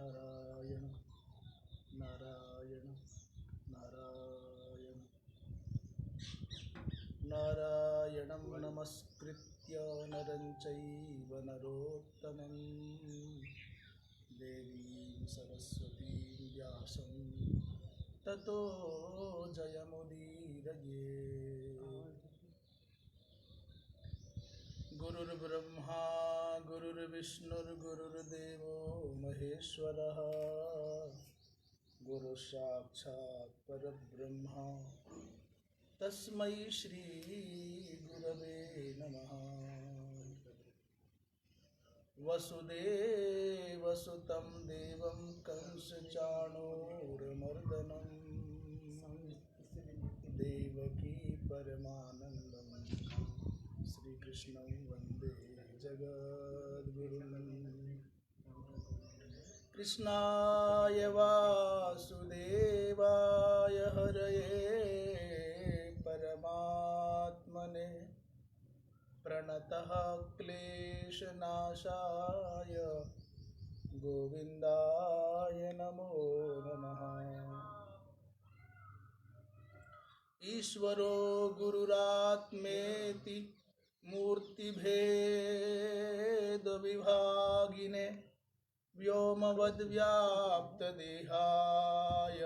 नारायण नारायण नारायण नारायणं नमस्कृत्य नरं चैव नरोत्तमं देवीं सरस्वतीं व्यासं ततो जयमुदीरयेत्। गुरुर्ब्रह्मा गुरुर्विष्णुर्गुरुर्देवो महेश्वरः गुरुसाक्षात् परब्रह्म तस्मै श्री गुरवे नमः। वसुदेवसुतं देवं कंसचाणूरमर्दनं देवकी परमानन्दं श्रीकृष्णं वन्दे जगद्गुरुं। कृष्णाय वासुदेवाय हरये परमात्मने प्रणतः क्लेशनाशाय गोविन्दाय नमो नमः। ईश्वरो गुरुरात्मेति मूर्तिभेदविभागिने व्योमवद्व्याप्तदेहाय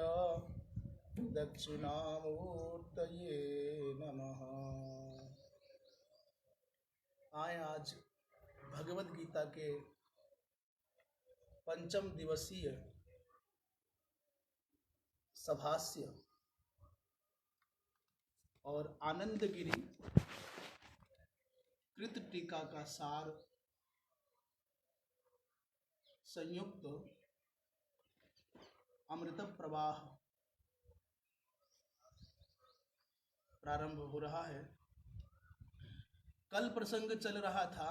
दक्षिणामूर्तये नमः। आए आज भगवद गीता के पंचम दिवसीय सभास्य और आनंदगिरी कृत टीका का सार संयुक्त अमृत प्रवाह प्रारंभ हो रहा है। कल प्रसंग चल रहा था,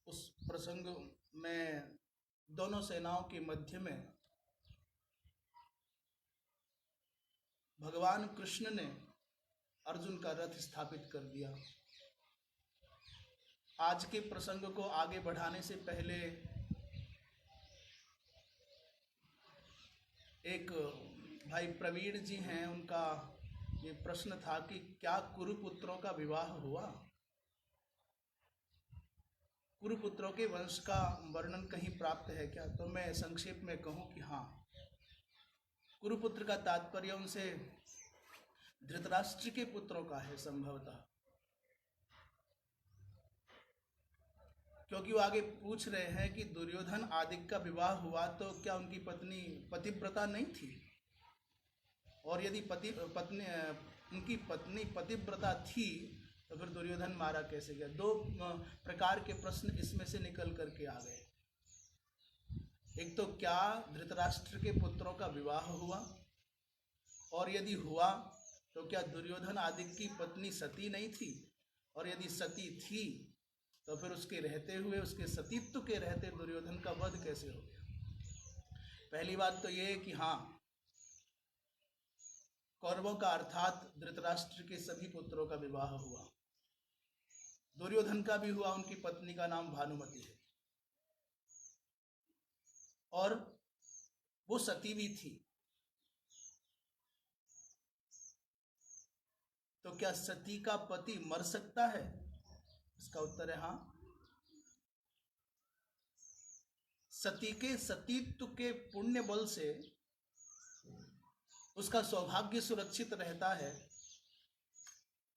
उस प्रसंग में दोनों सेनाओं के मध्य में भगवान कृष्ण ने अर्जुन का रथ स्थापित कर दिया। आज के प्रसंग को आगे बढ़ाने से पहले एक भाई प्रवीण जी हैं, उनका ये प्रश्न था कि क्या कुरुपुत्रों का विवाह हुआ? कुरुपुत्रों के वंश का वर्णन कहीं प्राप्त है क्या? तो मैं संक्षेप में कहूं कि हाँ, कुरुपुत्र का तात्पर्य उनसे धृतराष्ट्र के पुत्रों का है संभवतः, क्योंकि वो आगे पूछ रहे हैं कि दुर्योधन आदि का विवाह हुआ तो क्या उनकी पत्नी पतिव्रता नहीं थी? और यदि उनकी पत्नी पतिव्रता थी तो फिर दुर्योधन मारा कैसे गया? दो प्रकार के प्रश्न इसमें से निकल करके आ गए। एक तो क्या धृतराष्ट्र के पुत्रों का विवाह हुआ, और यदि हुआ तो क्या दुर्योधन आदि की पत्नी सती नहीं थी? और यदि सती थी तो फिर उसके रहते हुए, उसके सतीत्व के रहते दुर्योधन का वध कैसे हो गया? पहली बात तो ये कि हाँ, कौरवों का अर्थात धृतराष्ट्र के सभी पुत्रों का विवाह हुआ। दुर्योधन का भी हुआ, उनकी पत्नी का नाम भानुमति है और वो सती भी थी। तो क्या सती का पति मर सकता है? इसका उत्तर है हाँ। सती के सतीत्व के पुण्य बल से उसका सौभाग्य सुरक्षित रहता है,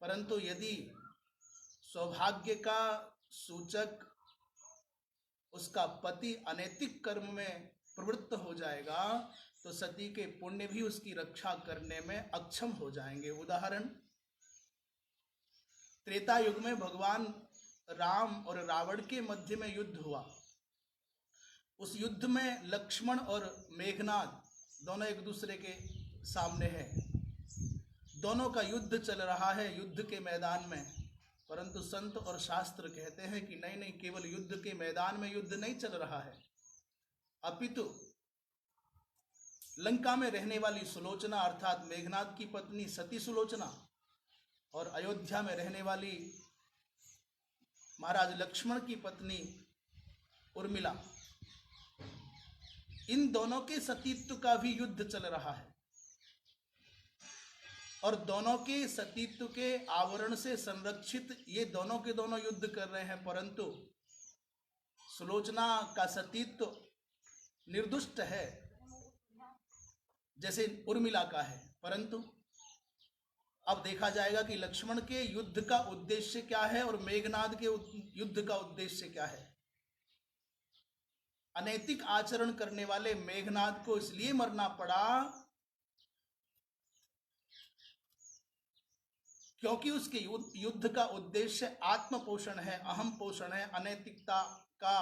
परंतु यदि सौभाग्य का सूचक उसका पति अनैतिक कर्म में प्रवृत्त हो जाएगा तो सती के पुण्य भी उसकी रक्षा करने में अक्षम हो जाएंगे। उदाहरण, त्रेता युग में भगवान राम और रावण के मध्य में युद्ध हुआ। उस युद्ध में लक्ष्मण और मेघनाद दोनों एक दूसरे के सामने हैं। दोनों का युद्ध चल रहा है युद्ध के मैदान में, परंतु संत और शास्त्र कहते हैं कि नहीं नहीं, केवल युद्ध के मैदान में युद्ध नहीं चल रहा है, अपितु लंका में रहने वाली सुलोचना अर्थात मेघनाद की पत्नी सती सुलोचना और अयोध्या में रहने वाली महाराज लक्ष्मण की पत्नी उर्मिला, इन दोनों के सतीत्व का भी युद्ध चल रहा है और दोनों के सतीत्व के आवरण से संरक्षित ये दोनों के दोनों युद्ध कर रहे हैं, परंतु सुलोचना का सतीत्व निर्दुष्ट है जैसे उर्मिला का है। परंतु अब देखा जाएगा कि लक्ष्मण के युद्ध का उद्देश्य क्या है और मेघनाद के युद्ध का उद्देश्य क्या है। अनैतिक आचरण करने वाले मेघनाद को इसलिए मरना पड़ा क्योंकि उसके युद्ध का उद्देश्य आत्म पोषण है, अहम पोषण है, अनैतिकता का,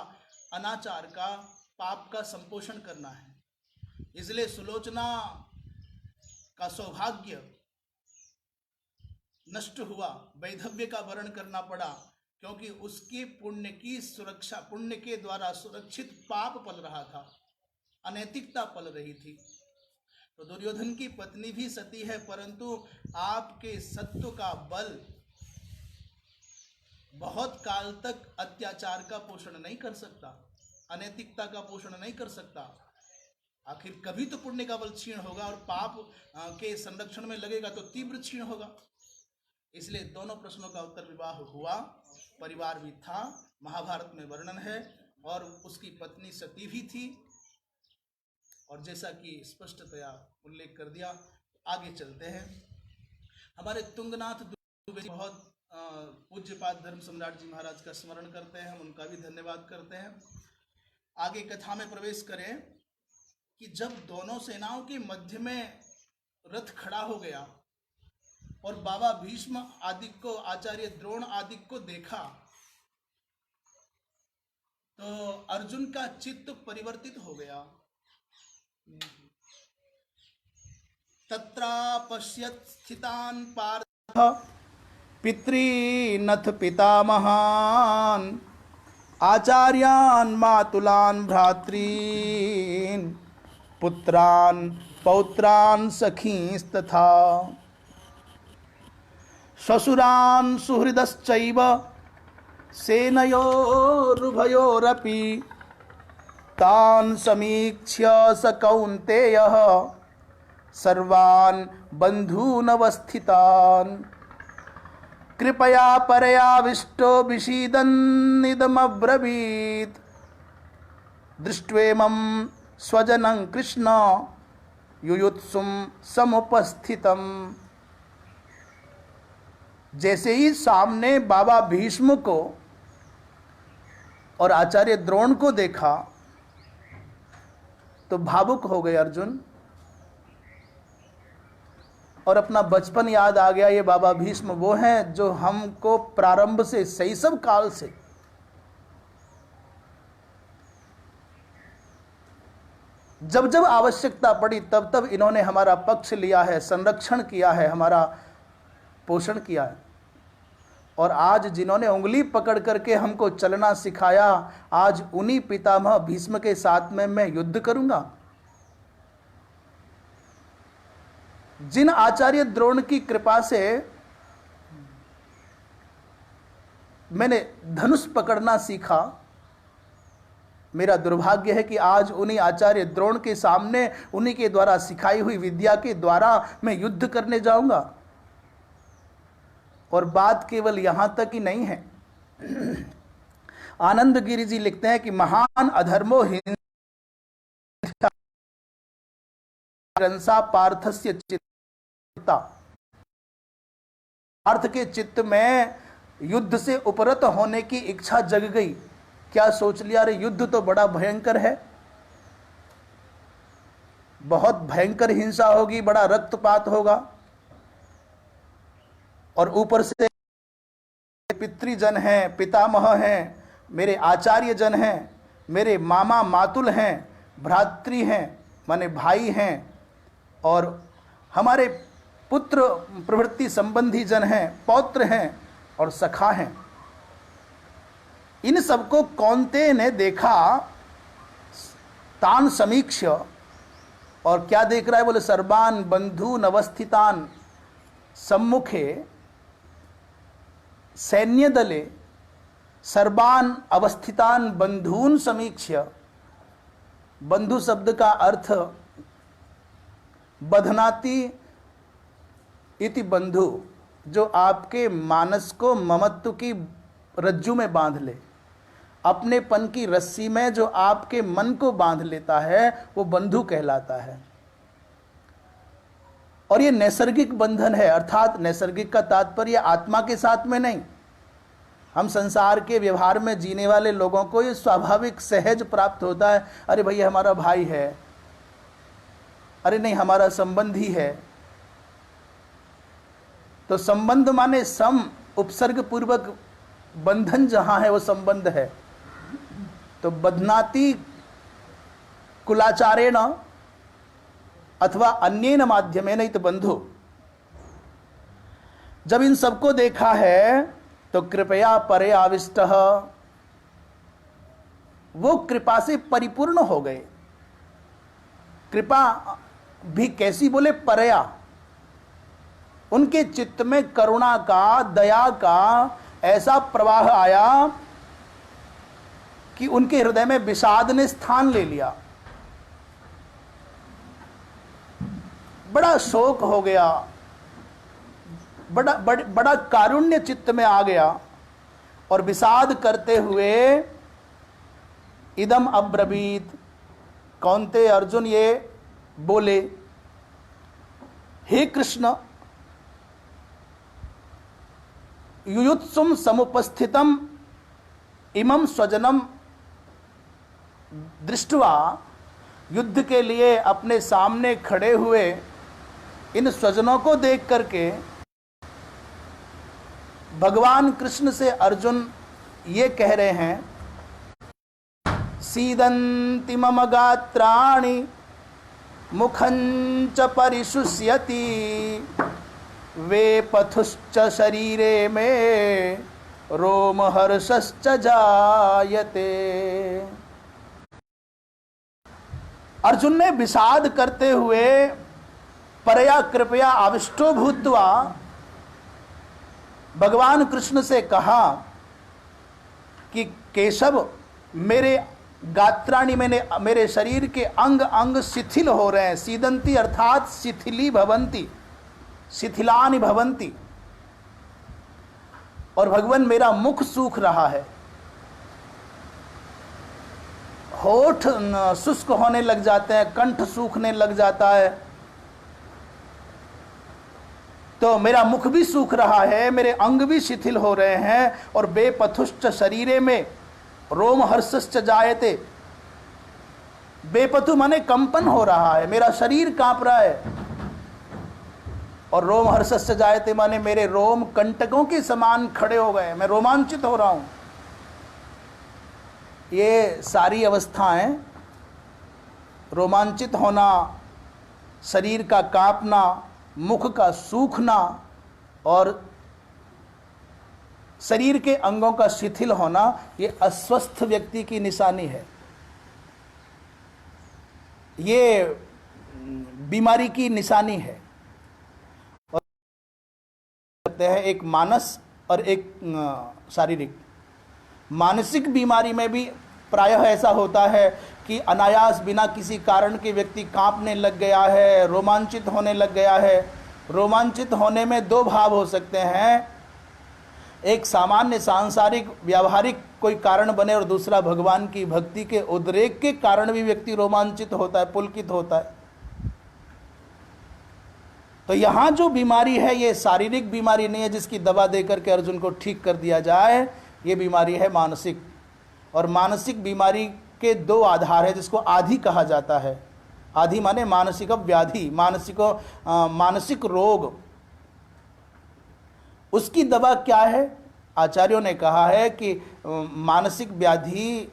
अनाचार का, पाप का संपोषण करना है। इसलिए सुलोचना का सौभाग्य नष्ट हुआ, वैधव्य का वर्ण करना पड़ा, क्योंकि उसके पुण्य की सुरक्षा, पुण्य के द्वारा सुरक्षित पाप पल रहा था, अनैतिकता पल रही थी। तो दुर्योधन की पत्नी भी सती है, परंतु आपके सत्व का बल बहुत काल तक अत्याचार का पोषण नहीं कर सकता, अनैतिकता का पोषण नहीं कर सकता। आखिर कभी तो पुण्य का बल क्षीण होगा और पाप के संरक्षण में लगेगा तो तीव्र क्षीण होगा। इसलिए दोनों प्रश्नों का उत्तर विवाह हुआ, परिवार भी था, महाभारत में वर्णन है, और उसकी पत्नी सती भी थी, और जैसा कि स्पष्टतया उल्लेख कर दिया। आगे चलते हैं। हमारे तुंगनाथ दुबे बहुत पूज्यपाद धर्म सम्राट जी महाराज का स्मरण करते हैं, हम उनका भी धन्यवाद करते हैं। आगे कथा में प्रवेश करें कि जब दोनों सेनाओं के मध्य में रथ खड़ा हो गया और बाबा भीष्म आदि को, आचार्य द्रोण आदि को देखा, तो अर्जुन का चित्त परिवर्तित हो गया। तत्रा पश्यत् स्थितान् पार्थ पितॄनथ पितामहान् आचार्यान् मातुलान् भ्रातॄन् पुत्रान् पौत्रान् सखींस्तथा श्वशुरान् सुहृदश्चैव सेनयोरुभयोरपि तान् समीक्ष्य स कौन्तेयः सर्वान् बन्धूनवस्थितान् कृपया परयाविष्टो विषीदन्निदमब्रवीत् दृष्ट्वेमं स्वजनं कृष्ण युयुत्सुं समुपस्थितम्। जैसे ही सामने बाबा भीष्म को और आचार्य द्रोण को देखा तो भावुक हो गए अर्जुन, और अपना बचपन याद आ गया। ये बाबा भीष्म वो हैं जो हमको प्रारंभ से, शैशव काल से जब जब आवश्यकता पड़ी तब तब इन्होंने हमारा पक्ष लिया है, संरक्षण किया है, हमारा पोषण किया है। और आज जिन्होंने उंगली पकड़ करके हमको चलना सिखाया, आज उन्हीं पितामह भीष्म के साथ में मैं युद्ध करूंगा। जिन आचार्य द्रोण की कृपा से मैंने धनुष पकड़ना सीखा, मेरा दुर्भाग्य है कि आज उन्हीं आचार्य द्रोण के सामने, उन्हीं के द्वारा सिखाई हुई विद्या के द्वारा मैं युद्ध करने जाऊंगा। और बात केवल यहां तक ही नहीं है। आनंद गिरी जी लिखते हैं कि महान अधर्मो हिंसा पार्थस्य चित्ता, पार्थ के चित्त में युद्ध से उपरत होने की इच्छा जग गई। क्या सोच लिया, रे युद्ध तो बड़ा भयंकर है, बहुत भयंकर हिंसा होगी, बड़ा रक्तपात होगा, और ऊपर से पितृजन हैं, पितामह हैं, मेरे आचार्य जन हैं, मेरे मामा मातुल हैं, भ्रातृ हैं माने भाई हैं, और हमारे पुत्र प्रवृत्ति संबंधी जन हैं, पौत्र हैं और सखा हैं। इन सबको कौन्तेय ने देखा, तान समीक्ष्य, और क्या देख रहा है, बोले सर्वान बंधून अवस्थितान सम्मुखे सैन्य दले सर्वान अवस्थितान बंधून समीक्ष्य बंधु शब्द का अर्थ बधनाति इति बंधु, जो आपके मानस को ममत्व की रज्जू में बांध ले, अपनेपन की रस्सी में जो आपके मन को बांध लेता है वो बंधु कहलाता है। और ये नैसर्गिक बंधन है, अर्थात नैसर्गिक का तात्पर्य आत्मा के साथ में नहीं। हम संसार के व्यवहार में जीने वाले लोगों को ये स्वाभाविक सहज प्राप्त होता है, अरे भैया हमारा भाई है, अरे नहीं हमारा संबंधी है। तो संबंध माने सम उपसर्ग पूर्वक बंधन जहां है वो संबंध है। तो बध्नाति कुलाचारेण अथवा अन्येन माध्यमेन इत बंधु। जब इन सबको देखा है तो कृपया परे आविष्टः, वो कृपा से परिपूर्ण हो गए। कृपा भी कैसी बोले, परया। उनके चित्त में करुणा का, दया का ऐसा प्रवाह आया कि उनके हृदय में विषाद ने स्थान ले लिया। बड़ा शोक हो गया, बड़ा कारुण्य चित्त में आ गया और विषाद करते हुए इदम अब्रवीत, कौन्ते अर्जुन ये बोले, हे कृष्ण युयुत्सुम समुपस्थितम इमं स्वजनम दृष्टवा, युद्ध के लिए अपने सामने खड़े हुए इन स्वजनों को देख करके भगवान कृष्ण से अर्जुन ये कह रहे हैं, सीदन्ति मम गात्राणि मुखं च परिशुष्यति वे पथुश्च शरीरे में रोमहर्षश्च जायते। अर्जुन ने विषाद करते हुए परया कृपया आविष्टो भूत्वा भगवान कृष्ण से कहा कि केशव, मेरे गात्राणि मैंने मेरे शरीर के अंग अंग शिथिल हो रहे हैं। सीदंती अर्थात शिथिली भवंती, शिथिलानि भवंती। और भगवान मेरा मुख सूख रहा है, होठ शुष्क होने लग जाते हैं, कंठ सूखने लग जाता है, तो मेरा मुख भी सूख रहा है, मेरे अंग भी शिथिल हो रहे हैं। और बेपथुश्च शरीरे में रोम हर्षश्च जायते, बेपथु माने कंपन हो रहा है, मेरा शरीर कांप रहा है। और रोम हर्षश्च जायते माने मेरे रोम कंटकों के समान खड़े हो गए, मैं रोमांचित हो रहा हूं। ये सारी अवस्थाएं, रोमांचित होना, शरीर का कांपना, मुख का सूखना और शरीर के अंगों का शिथिल होना, ये अस्वस्थ व्यक्ति की निशानी है, ये बीमारी की निशानी है। और कहते हैं एक मानस और एक शारीरिक। मानसिक बीमारी में भी प्रायः ऐसा होता है कि अनायास बिना किसी कारण के व्यक्ति कांपने लग गया है, रोमांचित होने लग गया है। रोमांचित होने में दो भाव हो सकते हैं, एक सामान्य सांसारिक व्यावहारिक कोई कारण बने और दूसरा भगवान की भक्ति के उद्रेक के कारण भी व्यक्ति रोमांचित होता है, पुलकित होता है। तो यहाँ जो बीमारी है ये शारीरिक बीमारी नहीं है जिसकी दवा देकर के अर्जुन को ठीक कर दिया जाए, ये बीमारी है मानसिक। और मानसिक बीमारी के दो आधार है जिसको आधि कहा जाता है। आधि माने मानसिक व्याधि, मानसिक रोग। उसकी दवा क्या है? आचार्यों ने कहा है कि मानसिक व्याधि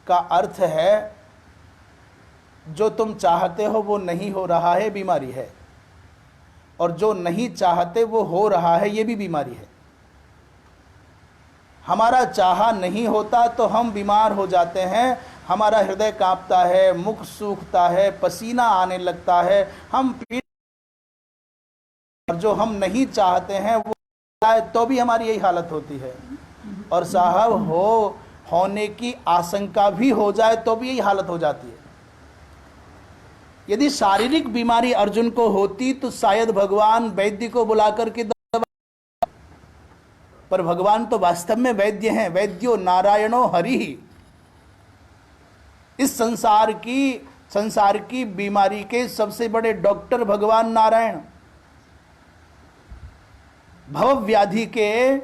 का अर्थ है जो तुम चाहते हो वो नहीं हो रहा है, बीमारी है। और जो नहीं चाहते वो हो रहा है, ये भी बीमारी है। हमारा चाहा नहीं होता तो हम बीमार हो जाते हैं, हमारा हृदय कांपता है, मुख सूखता है, पसीना आने लगता है, हम पीड़। और जो हम नहीं चाहते हैं वो तो भी हमारी यही हालत होती है। और साहब होने की आशंका भी हो जाए तो भी यही हालत हो जाती है। यदि शारीरिक बीमारी अर्जुन को होती तो शायद भगवान वैद्य को बुलाकर के दवा, पर भगवान तो वास्तव में वैद्य हैं। वैद्यो नारायणो हरि ही। इस संसार की बीमारी के सबसे बड़े डॉक्टर भगवान नारायण, भव व्याधि के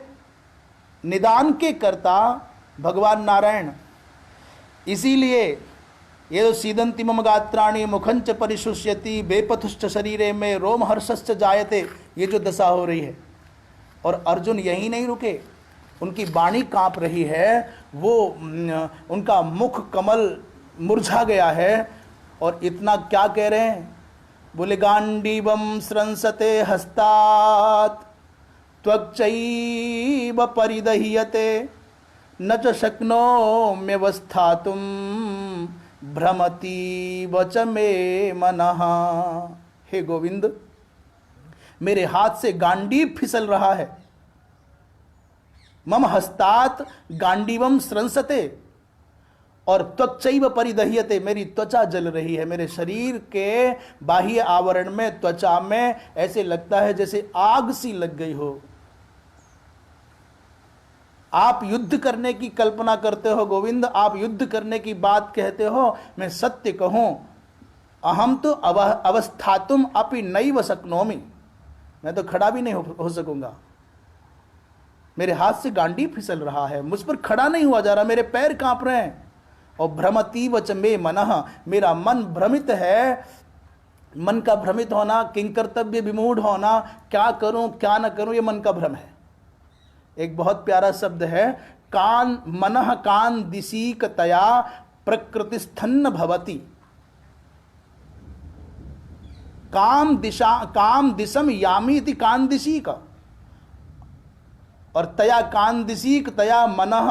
निदान के कर्ता भगवान नारायण। इसीलिए ये तो सीदंति मम गात्राणि मुखंच परिशुष्यति बेपथुश्च शरीरे में रोमहर्षश्च जायते, ये जो दशा हो रही है। और अर्जुन यही नहीं रुके, उनकी वाणी कांप रही है, वो उनका मुख कमल मुरझा गया है। और इतना क्या कह रहे हैं, बोले गांडीवम स्रंसते हस्तात् त्वक्चैव परिदह्यते न च शक्नोम्यवस्थातुं भ्रमति वच मे मनः। हे गोविंद, मेरे हाथ से गांडीव फिसल रहा है। मम हस्तात् गांडीवम स्रंसते, और त्वचैव परिदह्यते, मेरी त्वचा जल रही है। मेरे शरीर के बाह्य आवरण में, त्वचा में ऐसे लगता है जैसे आग सी लग गई हो। आप युद्ध करने की कल्पना करते हो गोविंद, आप युद्ध करने की बात कहते हो। मैं सत्य कहूं, अहम तो अवस्थातुम अपि नैव शक्नोमि, मैं तो खड़ा भी नहीं हो सकूंगा। मेरे हाथ से गांडी फिसल रहा है, मुझ पर खड़ा नहीं हुआ जा रहा, मेरे पैर कांप रहे हैं। और भ्रमति वच मे मनः, मेरा मन भ्रमित है। मन का भ्रमित होना, किंकर्तव्य विमूढ़ होना, क्या करूं क्या न करूं, ये मन का भ्रम है। एक बहुत प्यारा शब्द है, कान मनः कान दिशीकतया प्रकृतिस्थन्न भवति। काम दिशम यामी इति कान दिशीक, और तया कान दिशीक तया मनः,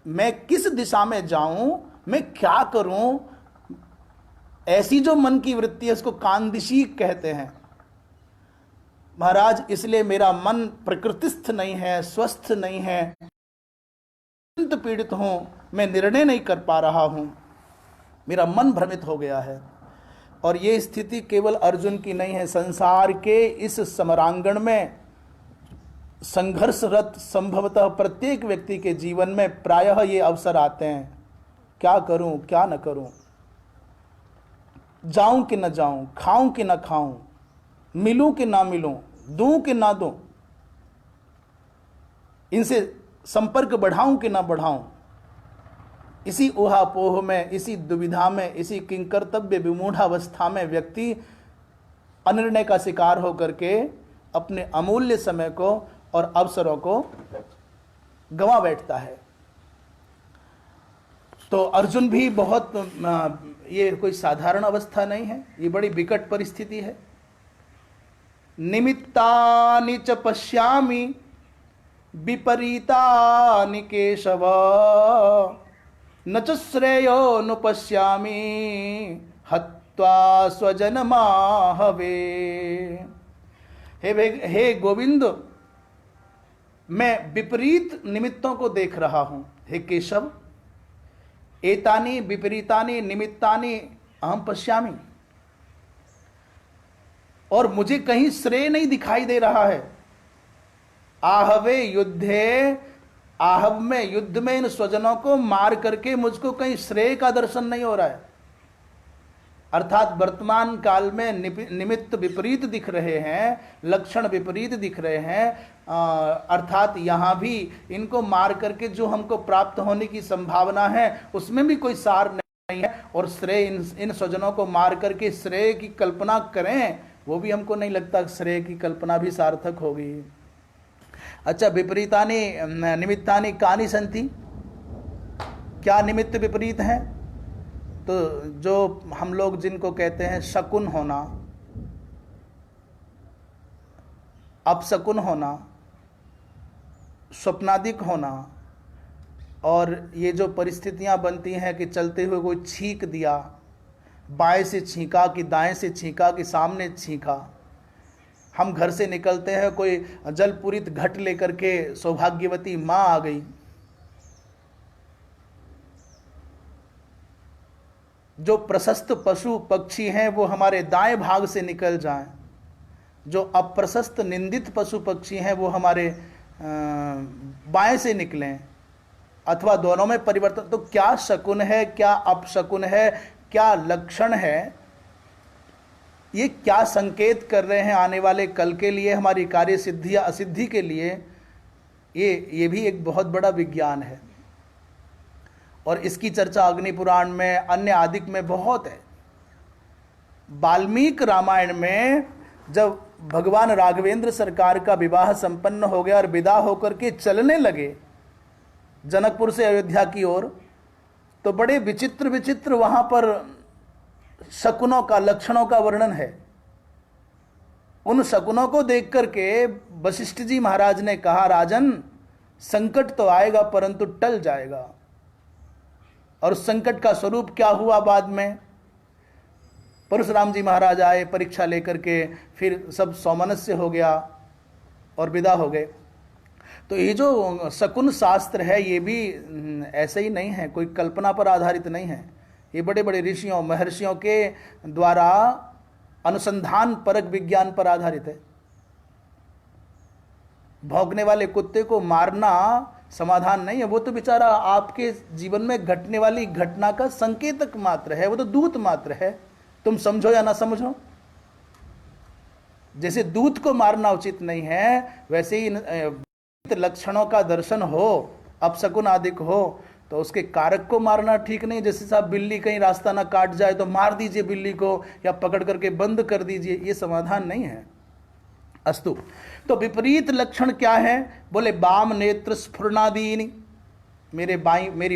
मैं किस दिशा में जाऊं, मैं क्या करूं, ऐसी जो मन की वृत्ति है उसको कानदिशी कहते हैं महाराज। इसलिए मेरा मन प्रकृतिस्थ नहीं है, स्वस्थ नहीं है, पीड़ित हूं, मैं निर्णय नहीं कर पा रहा हूं, मेरा मन भ्रमित हो गया है। और ये स्थिति केवल अर्जुन की नहीं है, संसार के इस समरांगण में संघर्षरत संभवतः प्रत्येक व्यक्ति के जीवन में प्रायः ये अवसर आते हैं, क्या करूं क्या न करूं, जाऊं कि न जाऊं, खाऊं कि न खाऊं, मिलूं कि ना मिलूं, दूं कि ना दूं, इनसे संपर्क बढ़ाऊं कि ना बढ़ाऊं। इसी ऊहापोह में, इसी दुविधा में, इसी किंकर्तव्य विमूढ़ावस्था में व्यक्ति अनिर्णय का शिकार होकर के अपने अमूल्य समय को और अवसरों को गंवा बैठता है। तो अर्जुन भी बहुत, ये कोई साधारण अवस्था नहीं है, ये बड़ी विकट परिस्थिति है। निमित्तानि च पश्यामि विपरीतानि केशव न च श्रेयोनुपश्यामि हत्वा स्वजनमाहवे। हे गोविंद, मैं विपरीत निमित्तों को देख रहा हूं। हे केशव, एतानि विपरीतानि निमित्तानि अहम पश्यामि, और मुझे कहीं श्रेय नहीं दिखाई दे रहा है। आहवे युद्धे, आहव में, युद्ध में इन स्वजनों को मार करके मुझको कहीं श्रेय का दर्शन नहीं हो रहा है। अर्थात वर्तमान काल में निमित्त विपरीत दिख रहे हैं, लक्षण विपरीत दिख रहे हैं। अर्थात यहाँ भी इनको मार करके जो हमको प्राप्त होने की संभावना है उसमें भी कोई सार नहीं है, और श्रेय इन स्वजनों को मार करके श्रेय की कल्पना करें, वो भी हमको नहीं लगता श्रेय की कल्पना भी सार्थक होगी। अच्छा, विपरीतानि निमित्तानि कानि सन्ति, क्या निमित्त विपरीत हैं? तो जो हम लोग जिनको कहते हैं शकुन होना, अपशकुन होना, स्वप्नादिक होना, और ये जो परिस्थितियां बनती हैं कि चलते हुए कोई छींक दिया, बाएं से छींका कि दाएं से छींका कि सामने छींका, हम घर से निकलते हैं, कोई जलपूरित घट लेकर के सौभाग्यवती माँ आ गई, जो प्रशस्त पशु पक्षी हैं वो हमारे दाएं भाग से निकल जाएं, जो अप्रशस्त निंदित पशु पक्षी हैं वो हमारे बाएं से निकलें, अथवा दोनों में परिवर्तन। तो क्या शकुन है, क्या अपशकुन है, क्या लक्षण है, ये क्या संकेत कर रहे हैं आने वाले कल के लिए, हमारी कार्य सिद्धि या असिद्धि के लिए, ये भी एक बहुत बड़ा विज्ञान है। और इसकी चर्चा अग्नि पुराण में, अन्य आदिक में बहुत है। वाल्मीकि रामायण में जब भगवान राघवेंद्र सरकार का विवाह संपन्न हो गया और विदा होकर के चलने लगे जनकपुर से अयोध्या की ओर, तो बड़े विचित्र विचित्र वहां पर शकुनों का, लक्षणों का वर्णन है। उन शकुनों को देख करके वशिष्ठ जी महाराज ने कहा, राजन संकट तो आएगा परंतु टल जाएगा। और संकट का स्वरूप क्या हुआ बाद में? परशुराम जी महाराज आए परीक्षा लेकर के, फिर सब सौमनस्य हो गया और विदा हो गए। तो ये जो शकुन शास्त्र है ये भी ऐसे ही नहीं है, कोई कल्पना पर आधारित नहीं है। ये बड़े बड़े ऋषियों महर्षियों के द्वारा अनुसंधान परक विज्ञान पर आधारित है। भौंकने वाले कुत्ते को मारना समाधान नहीं है, वो तो बेचारा आपके जीवन में घटने वाली घटना का संकेतक मात्र है, वो तो दूत मात्र है, तुम समझो या ना समझो। जैसे दूत को मारना उचित नहीं है, वैसे ही लक्षणों का दर्शन हो, अपशकुन आदिक हो, तो उसके कारक को मारना ठीक नहीं। जैसे साहब बिल्ली कहीं रास्ता ना काट जाए तो मार दीजिए बिल्ली को, या पकड़ करके बंद कर दीजिए, ये समाधान नहीं है। अस्तु, तो विपरीत लक्षण क्या है? बोले बाम नेत्र स्फुरणादीनि, मेरी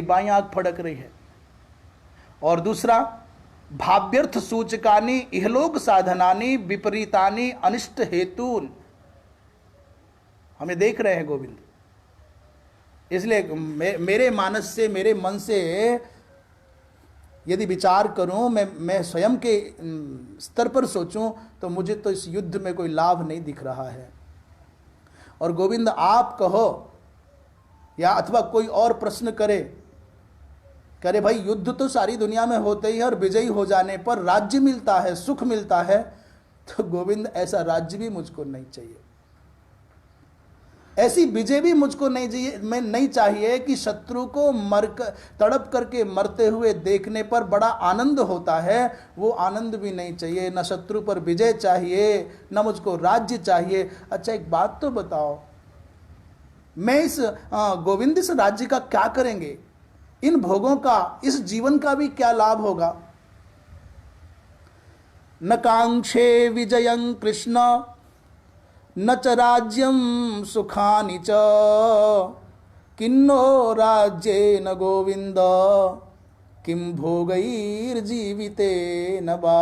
बाई आंख फड़क रही है। और दूसरा भाव्यर्थ सूचकानि इहलोक साधनानि विपरीतानि अनिष्ट हेतून, हमें देख रहे हैं गोविंद। इसलिए मेरे मानस से, मेरे मन से यदि विचार करूं, मैं स्वयं के स्तर पर सोचूं, तो मुझे तो इस युद्ध में कोई लाभ नहीं दिख रहा है। और गोविंद आप कहो या अथवा कोई और प्रश्न करे भाई युद्ध तो सारी दुनिया में होते ही है और विजयी हो जाने पर राज्य मिलता है, सुख मिलता है, तो गोविंद ऐसा राज्य भी मुझको नहीं चाहिए, ऐसी विजय भी मुझको नहीं चाहिए कि शत्रु को तड़प करके मरते हुए देखने पर बड़ा आनंद होता है, वो आनंद भी नहीं चाहिए। न शत्रु पर विजय चाहिए, न मुझको राज्य चाहिए। अच्छा एक बात तो बताओ, मैं इस गोविंद इस राज्य का क्या करेंगे? इन भोगों का, इस जीवन का भी क्या लाभ होगा? न कांक्षे विजयं कृष्ण न च राज्यं सुखानि च किन्नो राज्येन गोविंद किं भोगैर्जीवितेन वा।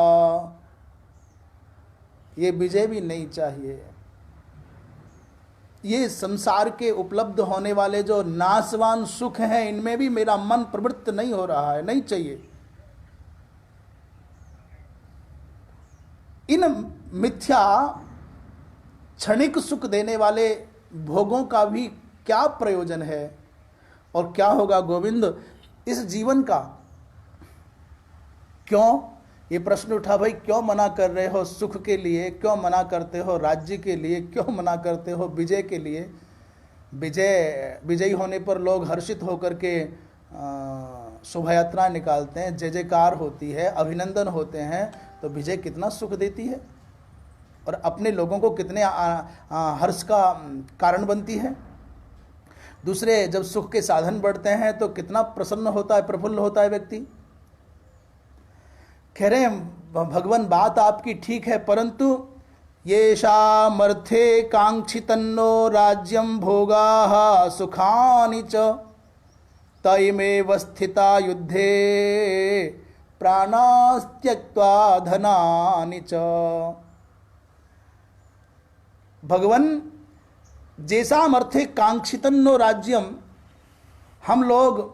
ये विजय भी नहीं चाहिए, ये संसार के उपलब्ध होने वाले जो नाशवान सुख हैं इनमें भी मेरा मन प्रवृत्त नहीं हो रहा है, नहीं चाहिए। इन मिथ्या क्षणिक सुख देने वाले भोगों का भी क्या प्रयोजन है और क्या होगा गोविंद इस जीवन का? क्यों ये प्रश्न उठा भाई, क्यों मना कर रहे हो सुख के लिए, क्यों मना करते हो राज्य के लिए, क्यों मना करते हो विजय के लिए? विजयी होने पर लोग हर्षित होकर के शोभा यात्रा निकालते हैं, जय जयकार होती है, अभिनंदन होते हैं, तो विजय कितना सुख देती है और अपने लोगों को कितने हर्ष का कारण बनती है। दूसरे जब सुख के साधन बढ़ते हैं तो कितना प्रसन्न होता है, प्रफुल्ल होता है व्यक्ति। कह रहे हैं भगवान बात आपकी ठीक है, परंतु येषामर्थे कांक्षितन्नो राज्यं भोगाः सुखानि च तयमेव स्थिता युद्धे प्राणास्त्यक्त्वा धनानि च। भगवान जैसामर्थे कांक्षितन्नो राज्यम, हम लोग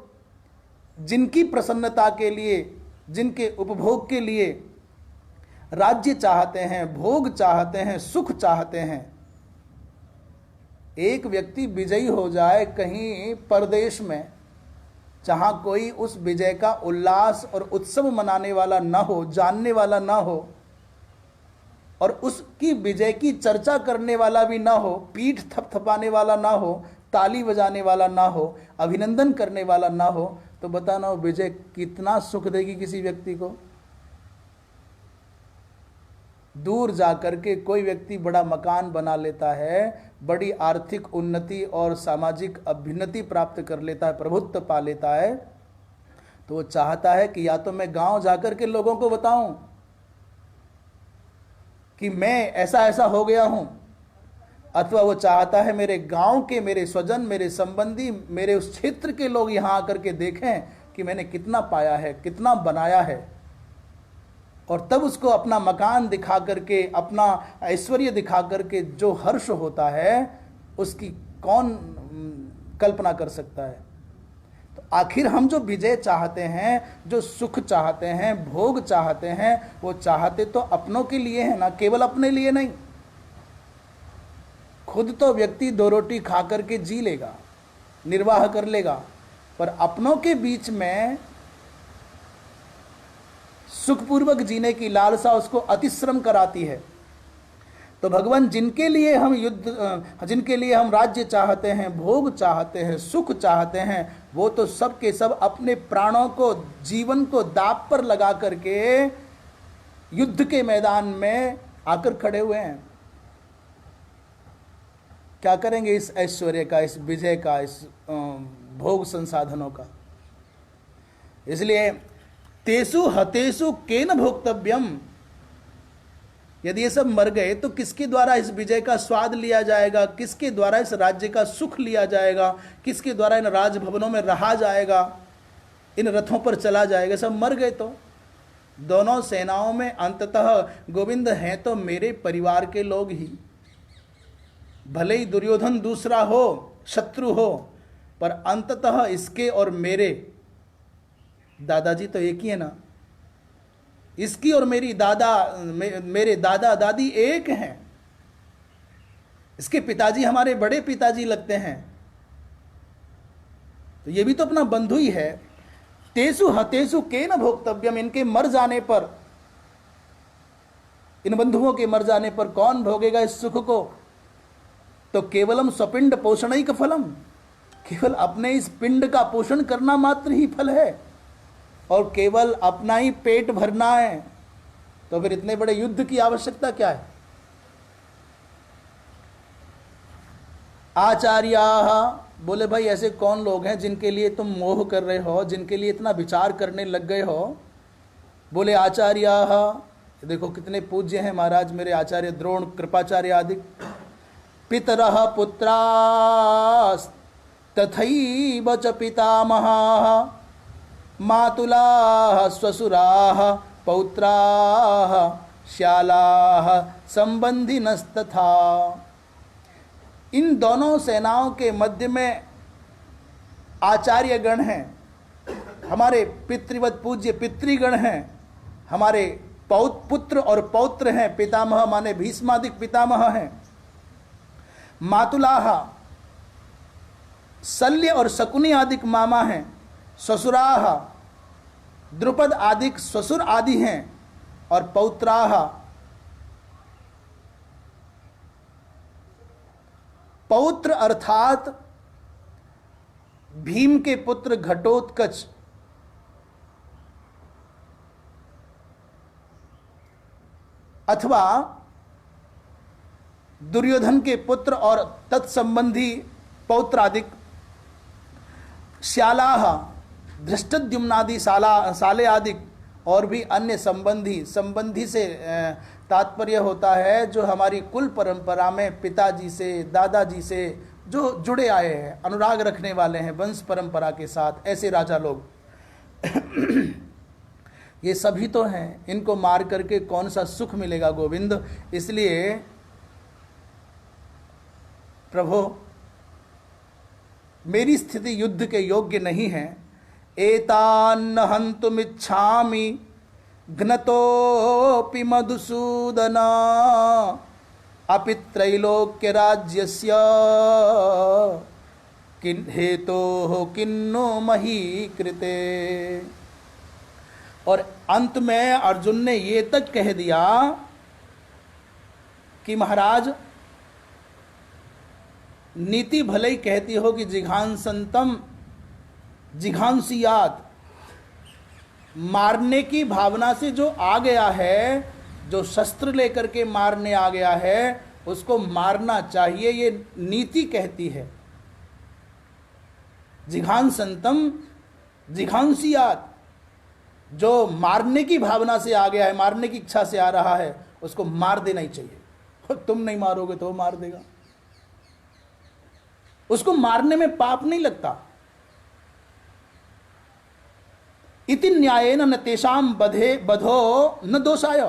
जिनकी प्रसन्नता के लिए, जिनके उपभोग के लिए राज्य चाहते हैं, भोग चाहते हैं, सुख चाहते हैं। एक व्यक्ति विजयी हो जाए कहीं परदेश में जहां कोई उस विजय का उल्लास और उत्सव मनाने वाला ना हो, जानने वाला ना हो, और उसकी विजय की चर्चा करने वाला भी ना हो, पीठ थपथपाने वाला ना हो, ताली बजाने वाला ना हो, अभिनंदन करने वाला ना हो, तो बताना वो विजय कितना सुख देगी किसी व्यक्ति को। दूर जाकर के कोई व्यक्ति बड़ा मकान बना लेता है, बड़ी आर्थिक उन्नति और सामाजिक अभ्युन्नति प्राप्त कर लेता है, प्रभुत्व पा लेता है, तो वो चाहता है कि या तो मैं गांव जाकर के लोगों को बताऊं कि मैं ऐसा ऐसा हो गया हूं, अथवा वो चाहता है मेरे गांव के, मेरे स्वजन, मेरे संबंधी, मेरे उस क्षेत्र के लोग यहां आकर के देखें कि मैंने कितना पाया है, कितना बनाया है, और तब उसको अपना मकान दिखा करके, अपना ऐश्वर्य दिखा करके जो हर्ष होता है, उसकी कौन कल्पना कर सकता है। तो आखिर हम जो विजय चाहते हैं, जो सुख चाहते हैं, भोग चाहते हैं, वो चाहते तो अपनों के लिए है ना, केवल अपने लिए नहीं। खुद तो व्यक्ति 2 रोटी खा करके जी लेगा, निर्वाह कर लेगा, पर अपनों के बीच में सुखपूर्वक जीने की लालसा उसको अतिश्रम कराती है। तो भगवान जिनके लिए हम युद्ध, जिनके लिए हम राज्य चाहते हैं, भोग चाहते हैं, सुख चाहते हैं, वो तो सब के सब अपने प्राणों को, जीवन को दांव पर लगा करके युद्ध के मैदान में आकर खड़े हुए हैं। क्या करेंगे इस ऐश्वर्य का, इस विजय का, इस भोग संसाधनों का। इसलिए तेसु हतेसु केन भोक्तव्यम, यदि ये सब मर गए तो किसके द्वारा इस विजय का स्वाद लिया जाएगा, किसके द्वारा इस राज्य का सुख लिया जाएगा, किसके द्वारा इन राजभवनों में रहा जाएगा, इन रथों पर चला जाएगा। सब मर गए। तो दोनों सेनाओं में अंततः गोविंद हैं तो मेरे परिवार के लोग ही। भले ही दुर्योधन दूसरा हो, शत्रु हो, पर अंततः इसके और मेरे दादाजी तो एक ही है ना। इसकी और मेरी मेरे दादा दादी एक हैं। इसके पिताजी हमारे बड़े पिताजी लगते हैं, तो ये भी तो अपना बंधु ही है। तेसु हतेसु केन भोक्तव्यम, इनके मर जाने पर, इन बंधुओं के मर जाने पर कौन भोगेगा इस सुख को। तो केवलम स्वपिंड पोषणैक फलम, केवल अपने इस पिंड का पोषण करना मात्र ही फल है, और केवल अपना ही पेट भरना है। तो फिर इतने बड़े युद्ध की आवश्यकता क्या है। आचार्या, बोले भाई ऐसे कौन लोग हैं जिनके लिए तुम मोह कर रहे हो, जिनके लिए इतना विचार करने लग गए हो। बोले आचार्या, देखो कितने पूज्य हैं महाराज मेरे आचार्य द्रोण, कृपाचार्य आदि। पितरः पुत्रास् तथैव च पितामहाः, मातुलाः स्वसुराः पौत्राः श्यालाः संबंधिनस्तथा। इन दोनों सेनाओं के मध्य में आचार्य गण हैं, हमारे पितृवत पूज्य पितृगण हैं, हमारे पुत्र और पौत्र हैं। पितामह माने भीष्मादिक पितामह हैं। मातुलाः शल्य और शकुनी आदिक मामा हैं। ससुराः द्रुपद आदिक ससुर आदि हैं। और पौत्राः, पौत्र अर्थात भीम के पुत्र घटोत्कच, अथवा दुर्योधन के पुत्र और तत्संबंधी पौत्रादिक। श्यालाः धृष्टद्युम्नादि साले आदि, और भी अन्य संबंधी से तात्पर्य होता है जो हमारी कुल परंपरा में पिताजी से, दादाजी से जो जुड़े आए हैं, अनुराग रखने वाले हैं वंश परंपरा के साथ, ऐसे राजा लोग। ये सभी तो हैं। इनको मार करके कौन सा सुख मिलेगा गोविंद। इसलिए प्रभु मेरी स्थिति युद्ध के योग्य नहीं है। एतान्न हन्तुमिच्छामि घ्नतोऽपि मधुसूदन, अपि त्रैलोक्य राज्यस्य किन हेतो हो किन्नो मही कृते। और अंत में अर्जुन ने ये तक कह दिया कि महाराज, नीति भले ही कहती हो कि जिघांसंतम जिघांसियात, मारने की भावना से जो आ गया है, जो शस्त्र लेकर के मारने आ गया है, उसको मारना चाहिए, ये नीति कहती है। जिघांसंतम जिघांसियात, जो मारने की भावना से आ गया है, मारने की इच्छा से आ रहा है, उसको मार देना ही चाहिए। तुम नहीं मारोगे तो वो मार देगा। उसको मारने में पाप नहीं लगता। इति न्यायेन न तेषाम बधो न दोषाय।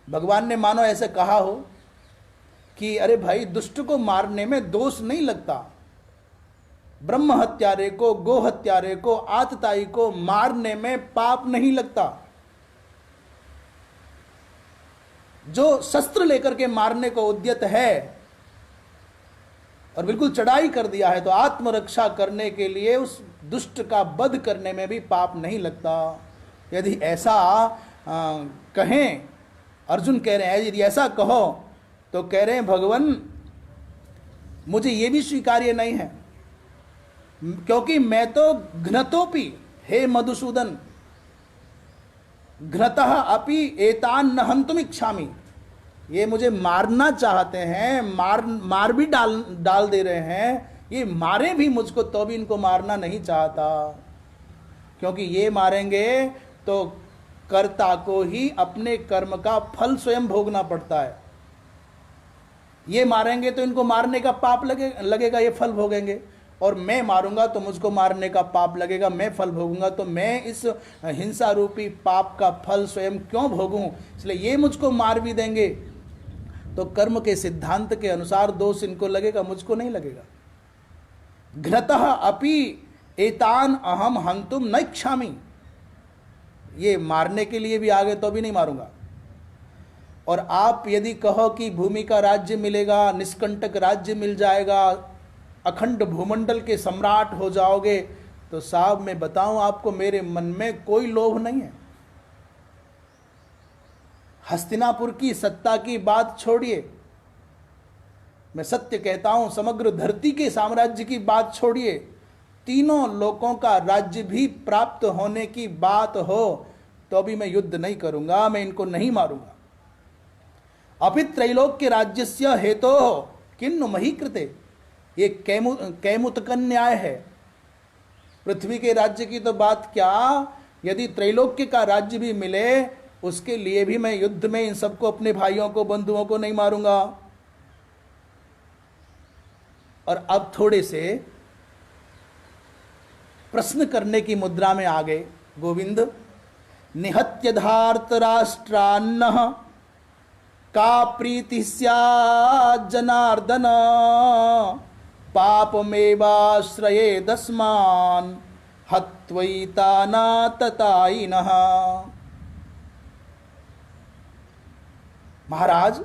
भगवान ने मानो ऐसे कहा हो कि अरे भाई, दुष्ट को मारने में दोष नहीं लगता। ब्रह्म हत्यारे को, गो हत्यारे को, आतताई को मारने में पाप नहीं लगता। जो शस्त्र लेकर के मारने को उद्यत है और बिल्कुल चढ़ाई कर दिया है, तो आत्मरक्षा करने के लिए उस दुष्ट का वध करने में भी पाप नहीं लगता। यदि ऐसा कहें, अर्जुन कह रहे हैं, यदि ऐसा कहो तो कह रहे हैं भगवान, मुझे ये भी स्वीकार्य नहीं है, क्योंकि मैं तो घ्नतोपि, हे मधुसूदन, घ्नतः अपि एतान न हन्तुम इच्छामि। ये मुझे मारना चाहते हैं, मार भी डाल दे रहे हैं, ये मारे भी मुझको तो भी इनको मारना नहीं चाहता, क्योंकि ये मारेंगे तो कर्ता को ही अपने कर्म का फल स्वयं भोगना पड़ता है। ये मारेंगे तो इनको मारने का पाप लगेगा, ये फल भोगेंगे, और मैं मारूंगा तो मुझको मारने का पाप लगेगा, मैं फल भोगूंगा, तो मैं इस हिंसा रूपी पाप का फल स्वयं क्यों भोगूं? इसलिए ये मुझको मार भी देंगे तो कर्म के सिद्धांत के अनुसार दोष इनको लगेगा, मुझको नहीं लगेगा। घ्नतः अपि एतान अहम हंतुम न इच्छामि। ये मारने के लिए भी आ गए तो भी नहीं मारूंगा। और आप यदि कहो कि भूमि का राज्य मिलेगा, निष्कंटक राज्य मिल जाएगा, अखंड भूमंडल के सम्राट हो जाओगे, तो साहब मैं बताऊं आपको, मेरे मन में कोई लोभ नहीं है। हस्तिनापुर की सत्ता की बात छोड़िए, मैं सत्य कहता हूं, समग्र धरती के साम्राज्य की बात छोड़िए, तीनों लोकों का राज्य भी प्राप्त होने की बात हो तो भी मैं युद्ध नहीं करूंगा, मैं इनको नहीं मारूंगा। अपि त्रैलोक्य राज्यस्य हेतो किन्नु मही कृते। ये कैमुतकन न्याय है। पृथ्वी के राज्य की तो बात क्या, यदि त्रैलोक्य का राज्य भी मिले, उसके लिए भी मैं युद्ध में इन सबको, अपने भाइयों को, बंधुओं को नहीं मारूंगा। और अब थोड़े से प्रश्न करने की मुद्रा में आ गए गोविंद। निहत्य धार्त राष्ट्रान्न का प्रीति स्यात् जनार्दन, पापमेवाश्रये दस्मान् हत्वैतानाततायिनः। महाराज,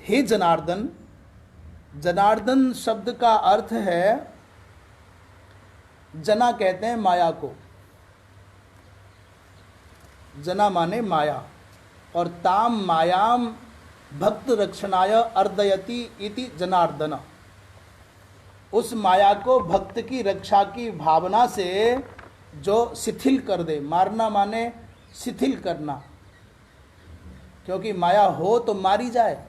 हे जनार्दन, जनार्दन शब्द का अर्थ है, जना कहते हैं माया को, जना माने माया, और ताम मायाम भक्त रक्षणाय अर्दयति इति जनार्दन। उस माया को भक्त की रक्षा की भावना से जो शिथिल कर दे, मारना माने शिथिल करना, क्योंकि माया हो तो मारी जाए।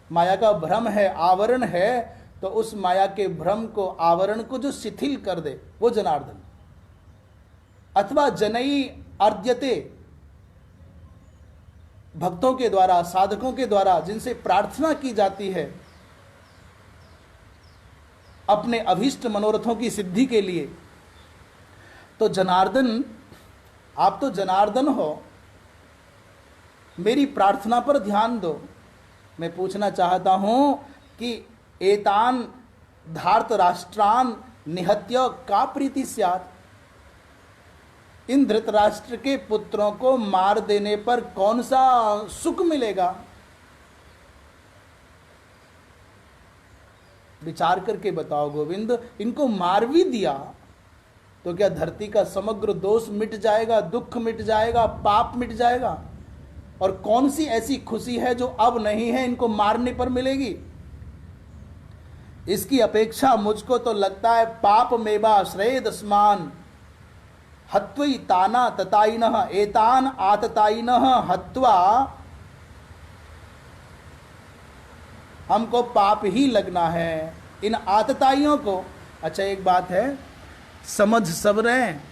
माया का भ्रम है, आवरण है, तो उस माया के भ्रम को, आवरण को जो शिथिल कर दे, वो जनार्दन। अथवा जनई अर्ध्यते, भक्तों के द्वारा, साधकों के द्वारा जिनसे प्रार्थना की जाती है अपने अभीष्ट मनोरथों की सिद्धि के लिए, तो जनार्दन, आप तो जनार्दन हो, मेरी प्रार्थना पर ध्यान दो। मैं पूछना चाहता हूं कि एतान धार्त राष्ट्रान निहत्य का प्रीति स्यात्। इन धृतराष्ट्र के पुत्रों को मार देने पर कौन सा सुख मिलेगा? विचार करके बताओ गोविंद, इनको मार भी दिया तो क्या धरती का समग्र दोष मिट जाएगा, दुख मिट जाएगा, पाप मिट जाएगा? और कौन सी ऐसी खुशी है जो अब नहीं है, इनको मारने पर मिलेगी? इसकी अपेक्षा मुझको तो लगता है पाप मेवा श्रेयदस्मान हत्वई ताना तताइनः एतान आतताइनः हत्वा, हमको पाप ही लगना है इन आतताइयों को। अच्छा एक बात है, समझ सब रहे हैं,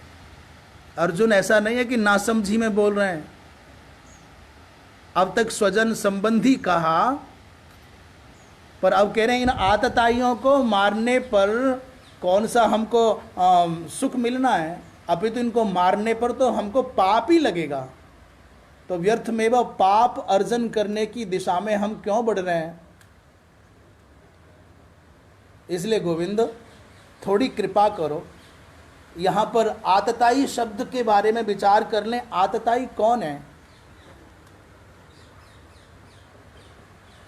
अर्जुन ऐसा नहीं है कि नासमझी में बोल रहे हैं। अब तक स्वजन संबंधी कहा, पर अब कह रहे हैं इन आतताइयों को मारने पर कौन सा हमको सुख मिलना है, अभी तो इनको मारने पर तो हमको पाप ही लगेगा। तो व्यर्थ में वह पाप अर्जन करने की दिशा में हम क्यों बढ़ रहे हैं? इसलिए गोविंद थोड़ी कृपा करो, यहाँ पर आतताई शब्द के बारे में विचार कर लें। आतताई कौन है?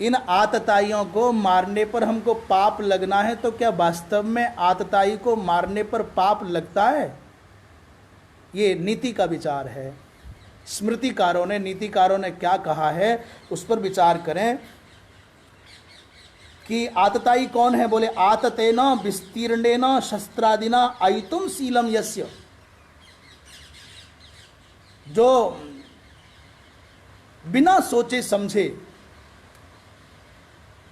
इन आतताइयों को मारने पर हमको पाप लगना है, तो क्या वास्तव में आतताई को मारने पर पाप लगता है? ये नीति का विचार है। स्मृतिकारों ने, नीतिकारों ने क्या कहा है उस पर विचार करें कि आतताई कौन है। बोले आततेन विस्तीर्णेन शस्त्रादिना आयितुम शीलम यस्य, जो बिना सोचे समझे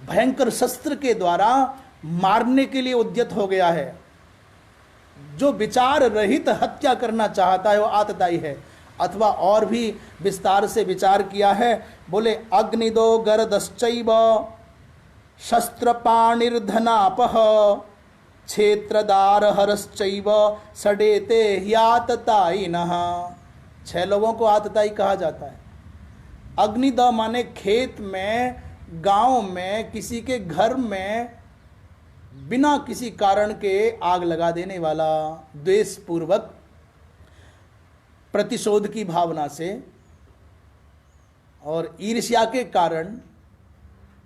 भयंकर शस्त्र के द्वारा मारने के लिए उद्यत हो गया है, जो विचार रहित हत्या करना चाहता है वो आतताई है। अथवा और भी विस्तार से विचार किया है, बोले अग्निदो गर्दश्चैव शस्त्रपाणिर्धनापः क्षेत्रदार हरश्चैव सडेते ह्याततायिनः। 6 लोगों को आतताई कहा जाता है। अग्निद माने खेत में, गांव में, किसी के घर में बिना किसी कारण के आग लगा देने वाला, द्वेष पूर्वक, प्रतिशोध की भावना से और ईर्ष्या के कारण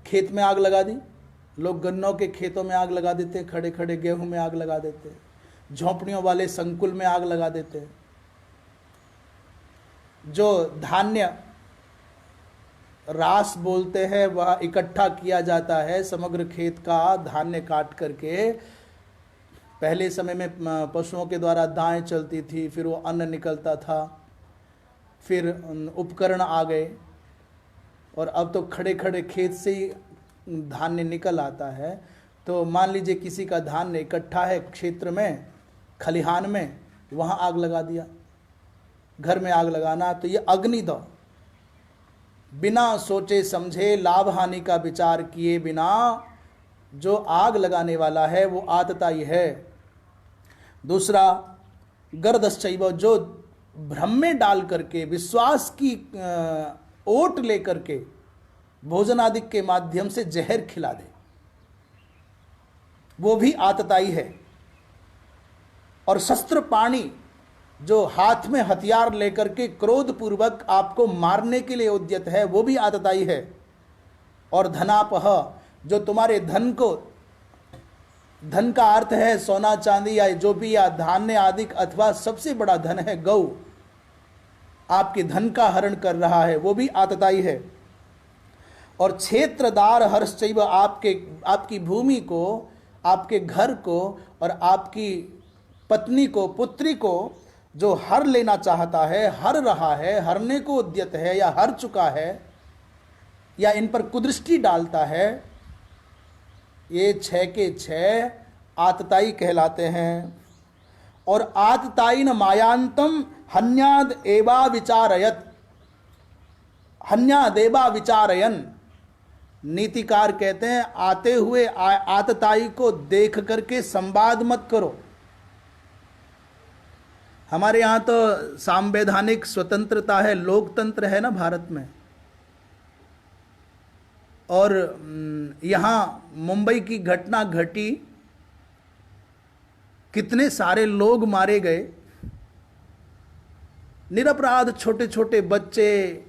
खेत में आग लगा दी। लोग गन्नों के खेतों में आग लगा देते, खड़े खड़े गेहूं में आग लगा देते, झोंपड़ियों वाले संकुल में आग लगा देते। जो धान्य रास बोलते हैं वह इकट्ठा किया जाता है, समग्र खेत का धान्य काट करके। पहले समय में पशुओं के द्वारा दाएं चलती थी, फिर वो अन्न निकलता था, फिर उपकरण आ गए और अब तो खड़े खड़े खेत से ही धान्य निकल आता है। तो मान लीजिए किसी का धान्य इकट्ठा है क्षेत्र में, खलिहान में, वहाँ आग लगा दिया। घर में आग लगाना तो ये अग्निदह, बिना सोचे समझे लाभ हानि का विचार किए बिना जो आग लगाने वाला है वो आतताई है। दूसरा गर्दश्चैव, जो भ्रम में डाल करके, विश्वास की ओट लेकर के भोजन आदि के माध्यम से जहर खिला दे, वो भी आतताई है। और शस्त्र पाणी, जो हाथ में हथियार लेकर के क्रोध पूर्वक आपको मारने के लिए उद्यत है, वो भी आतताई है। और धनापह, जो तुम्हारे धन को, धन का अर्थ है सोना चांदी या जो भी, या धान्य आदि, अथवा सबसे बड़ा धन है गौ, आपके धन का हरण कर रहा है, वो भी आतताई है। और क्षेत्रदार हर्षचैव, आपकी भूमि को, आपके घर को और आपकी पत्नी को, पुत्री को जो हर लेना चाहता है, हर रहा है, हरने को उद्यत है या हर चुका है, या इन पर कुदृष्टि डालता है, ये 6 के 6 आतताई कहलाते हैं। और आतताई न मायांतम हन्याद एवा विचारयत, हन्यादेवा विचारयन। नीतिकार कहते हैं आते हुए आतताई को देख करके संवाद मत करो। हमारे यहाँ तो संवैधानिक स्वतंत्रता है, लोकतंत्र है ना भारत में। और यहाँ मुंबई की घटना घटी, कितने सारे लोग मारे गए, निरपराध छोटे छोटे बच्चे,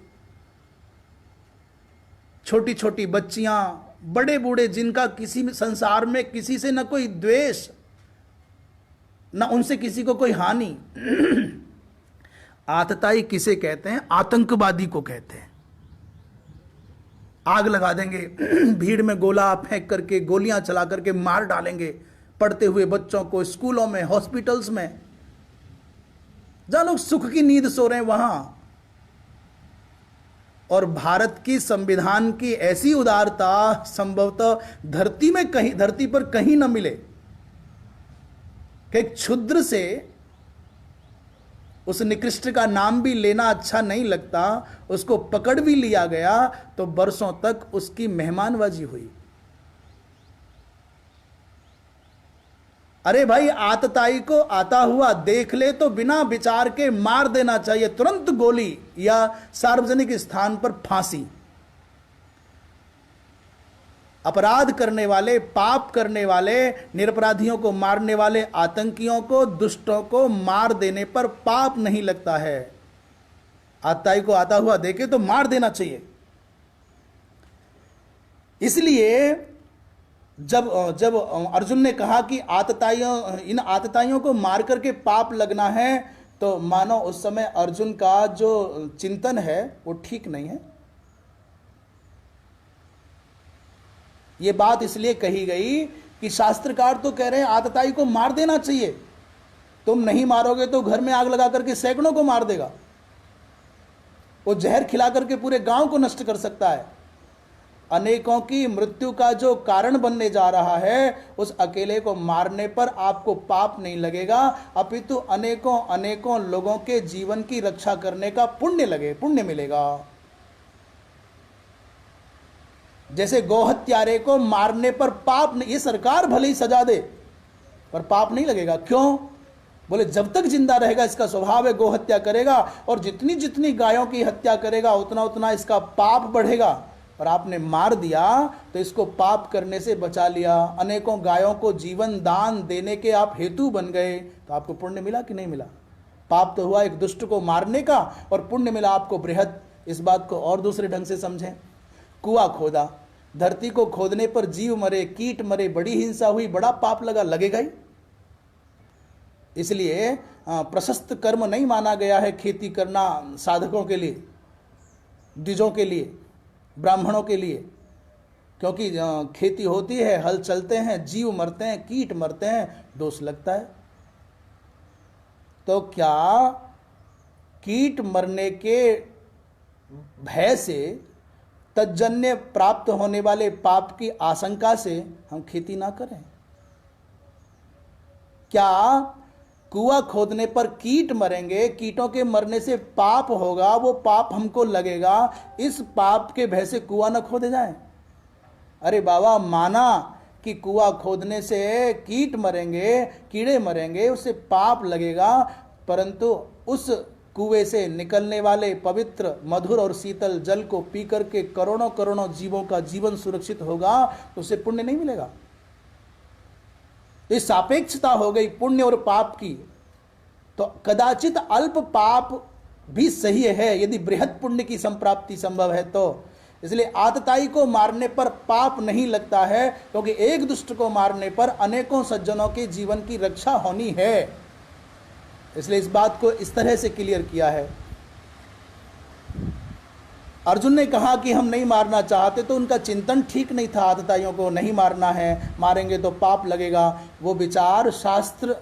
छोटी छोटी बच्चियां बड़े बूढ़े जिनका किसी संसार में किसी से न कोई द्वेष, न उनसे किसी को कोई हानि। आतताई किसे कहते हैं? आतंकवादी को कहते हैं। आग लगा देंगे, भीड़ में गोला फेंक करके, गोलियां चला करके मार डालेंगे पढ़ते हुए बच्चों को, स्कूलों में, हॉस्पिटल्स में, जहां लोग सुख की नींद सो रहे हैं वहां। और भारत की संविधान की ऐसी उदारता संभवतः धरती पर कहीं न मिले कि एक क्षुद्र से, उस निकृष्ट का नाम भी लेना अच्छा नहीं लगता, उसको पकड़ भी लिया गया तो बरसों तक उसकी मेहमानबाजी हुई। अरे भाई, आतताई को आता हुआ देख ले तो बिना विचार के मार देना चाहिए, तुरंत गोली या सार्वजनिक स्थान पर फांसी। अपराध करने वाले, पाप करने वाले, निरपराधियों को मारने वाले, आतंकियों को, दुष्टों को मार देने पर पाप नहीं लगता है। आतताई को आता हुआ देखे तो मार देना चाहिए। इसलिए जब अर्जुन ने कहा कि इन आतताइयों को मार करके पाप लगना है, तो मानो उस समय अर्जुन का जो चिंतन है वो ठीक नहीं है। ये बात इसलिए कही गई कि शास्त्रकार तो कह रहे हैं आतताई को मार देना चाहिए, तुम नहीं मारोगे तो घर में आग लगा करके सैकड़ों को मार देगा, वो जहर खिला करके पूरे गांव को नष्ट कर सकता है। अनेकों की मृत्यु का जो कारण बनने जा रहा है, उस अकेले को मारने पर आपको पाप नहीं लगेगा, अपितु अनेकों अनेकों लोगों के जीवन की रक्षा करने का पुण्य मिलेगा। जैसे गोहत्यारे को मारने पर पाप नहीं, ये सरकार भले ही सजा दे पर पाप नहीं लगेगा। क्यों? बोले जब तक जिंदा रहेगा इसका स्वभाव है गोहत्या करेगा, और जितनी जितनी गायों की हत्या करेगा उतना उतना इसका पाप बढ़ेगा। और आपने मार दिया तो इसको पाप करने से बचा लिया, अनेकों गायों को जीवन दान देने के आप हेतु बन गए, तो आपको पुण्य मिला कि नहीं मिला? पाप तो हुआ एक दुष्ट को मारने का, और पुण्य मिला आपको बृहत। इस बात को और दूसरे ढंग से समझें। कुआं खोदा, धरती को खोदने पर जीव मरे, कीट मरे, बड़ी हिंसा हुई, बड़ा पाप लगेगा ही। इसलिए प्रशस्त कर्म नहीं माना गया है खेती करना साधकों के लिए, द्विजों के लिए, ब्राह्मणों के लिए, क्योंकि खेती होती है, हल चलते हैं, जीव मरते हैं, कीट मरते हैं, दोष लगता है। तो क्या कीट मरने के भय से, तज्जन्य प्राप्त होने वाले पाप की आशंका से हम खेती ना करें? क्या कुआं खोदने पर कीट मरेंगे, कीटों के मरने से पाप होगा, वो पाप हमको लगेगा, इस पाप के भय से कुआं न खोदे जाए? अरे बाबा, माना कि कुआं खोदने से कीट मरेंगे, कीड़े मरेंगे, उससे पाप लगेगा, परंतु उस कुएं से निकलने वाले पवित्र, मधुर और शीतल जल को पी करके करोड़ों करोड़ों जीवों का जीवन सुरक्षित होगा, तो उसे पुण्य नहीं मिलेगा। ये सापेक्षता हो गई पुण्य और पाप की। तो कदाचित अल्प पाप भी सही है यदि बृहत पुण्य की संप्राप्ति संभव है तो। इसलिए आतताई को मारने पर पाप नहीं लगता है, क्योंकि एक दुष्ट को मारने पर अनेकों सज्जनों के जीवन की रक्षा होनी है। इसलिए इस बात को इस तरह से क्लियर किया है। अर्जुन ने कहा कि हम नहीं मारना चाहते, तो उनका चिंतन ठीक नहीं था। आतताइयों को नहीं मारना है, मारेंगे तो पाप लगेगा, वो विचार शास्त्र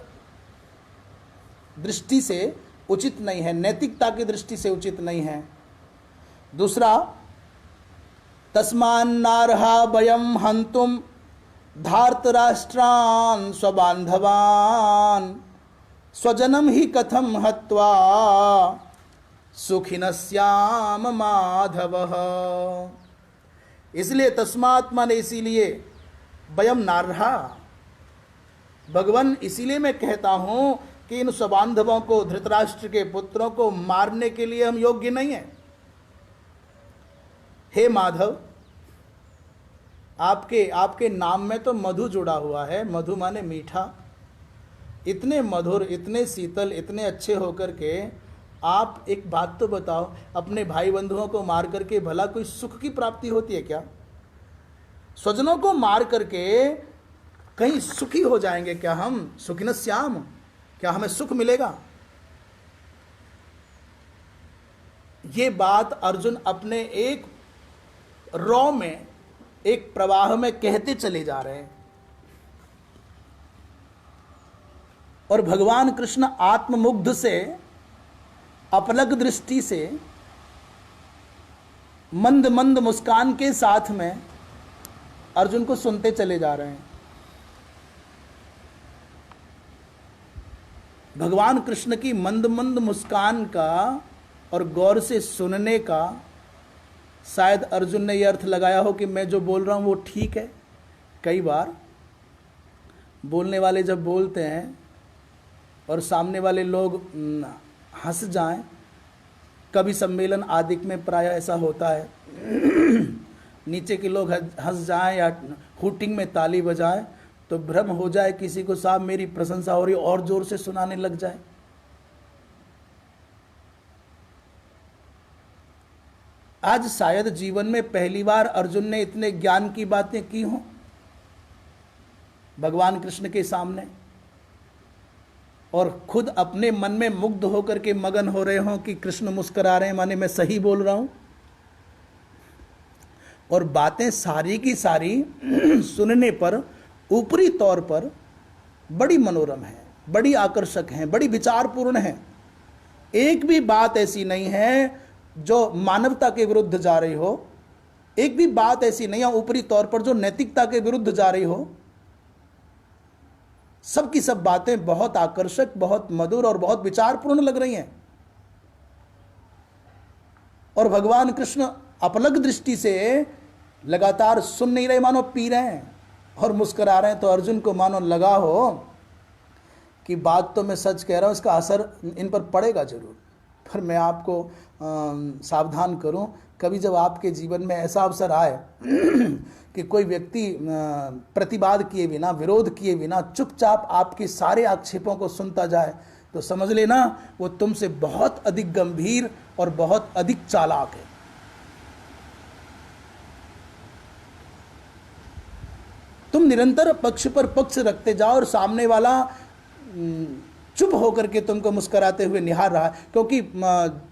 दृष्टि से उचित नहीं है, नैतिकता की दृष्टि से उचित नहीं है। दूसरा, तस्मान्नार्हा वयं हन्तुम धार्तराष्ट्रान् स्वबान्धवान् स्वजनम ही कथम हत्वा सुखिनस्याम माधवः। इसलिए तस्मात् माने इसीलिए, वयम नार्हा, भगवान इसीलिए मैं कहता हूं कि इन स्वबांधवों को, धृतराष्ट्र के पुत्रों को मारने के लिए हम योग्य नहीं है। हे माधव, आपके नाम में तो मधु जुड़ा हुआ है, मधु माने मीठा। इतने मधुर, इतने शीतल, इतने अच्छे होकर के आप एक बात तो बताओ, अपने भाई बंधुओं को मार करके भला कोई सुख की प्राप्ति होती है क्या? स्वजनों को मार करके कहीं सुखी हो जाएंगे क्या हम? सुखिनस्याम, क्या हमें सुख मिलेगा? ये बात अर्जुन अपने एक रॉ में, एक प्रवाह में कहते चले जा रहे हैं। और भगवान कृष्ण आत्ममुग्ध से, अपलक दृष्टि से, मंद मंद मुस्कान के साथ में अर्जुन को सुनते चले जा रहे हैं। भगवान कृष्ण की मंद मंद मुस्कान का और गौर से सुनने का शायद अर्जुन ने यह अर्थ लगाया हो कि मैं जो बोल रहा हूं वो ठीक है। कई बार बोलने वाले जब बोलते हैं और सामने वाले लोग हंस जाएं, कभी सम्मेलन आदि में प्राय ऐसा होता है, नीचे के लोग हंस जाएं या हूटिंग में ताली बजाएं तो भ्रम हो जाए किसी को, साहब मेरी प्रशंसा हो रही, और जोर से सुनाने लग जाए। आज शायद जीवन में पहली बार अर्जुन ने इतने ज्ञान की बातें की हों भगवान कृष्ण के सामने, और खुद अपने मन में मुग्ध होकर के मगन हो रहे हों कि कृष्ण मुस्कुरा रहे हैं, माने मैं सही बोल रहा हूं। और बातें सारी की सारी सुनने पर, ऊपरी तौर पर बड़ी मनोरम है, बड़ी आकर्षक हैं, बड़ी विचारपूर्ण हैं। एक भी बात ऐसी नहीं है जो मानवता के विरुद्ध जा रही हो, एक भी बात ऐसी नहीं है ऊपरी तौर पर जो नैतिकता के विरुद्ध जा रही हो। सब की सब बातें बहुत आकर्षक, बहुत मधुर और बहुत विचारपूर्ण लग रही हैं। और भगवान कृष्ण अपलक दृष्टि से लगातार सुन नहीं रहे, मानो पी रहे हैं और मुस्कुरा रहे हैं। तो अर्जुन को मानो लगा हो कि बात तो मैं सच कह रहा हूं, इसका असर इन पर पड़ेगा जरूर। पर मैं आपको सावधान करूं, कभी जब आपके जीवन में ऐसा अवसर आए कि कोई व्यक्ति प्रतिवाद किए बिना, विरोध किए बिना चुपचाप आपके सारे आक्षेपों को सुनता जाए, तो समझ लेना वो तुमसे बहुत अधिक गंभीर और बहुत अधिक चालाक है। तुम निरंतर पक्ष पर पक्ष रखते जाओ और सामने वाला चुप होकर के तुमको मुस्कुराते हुए निहार रहा है, क्योंकि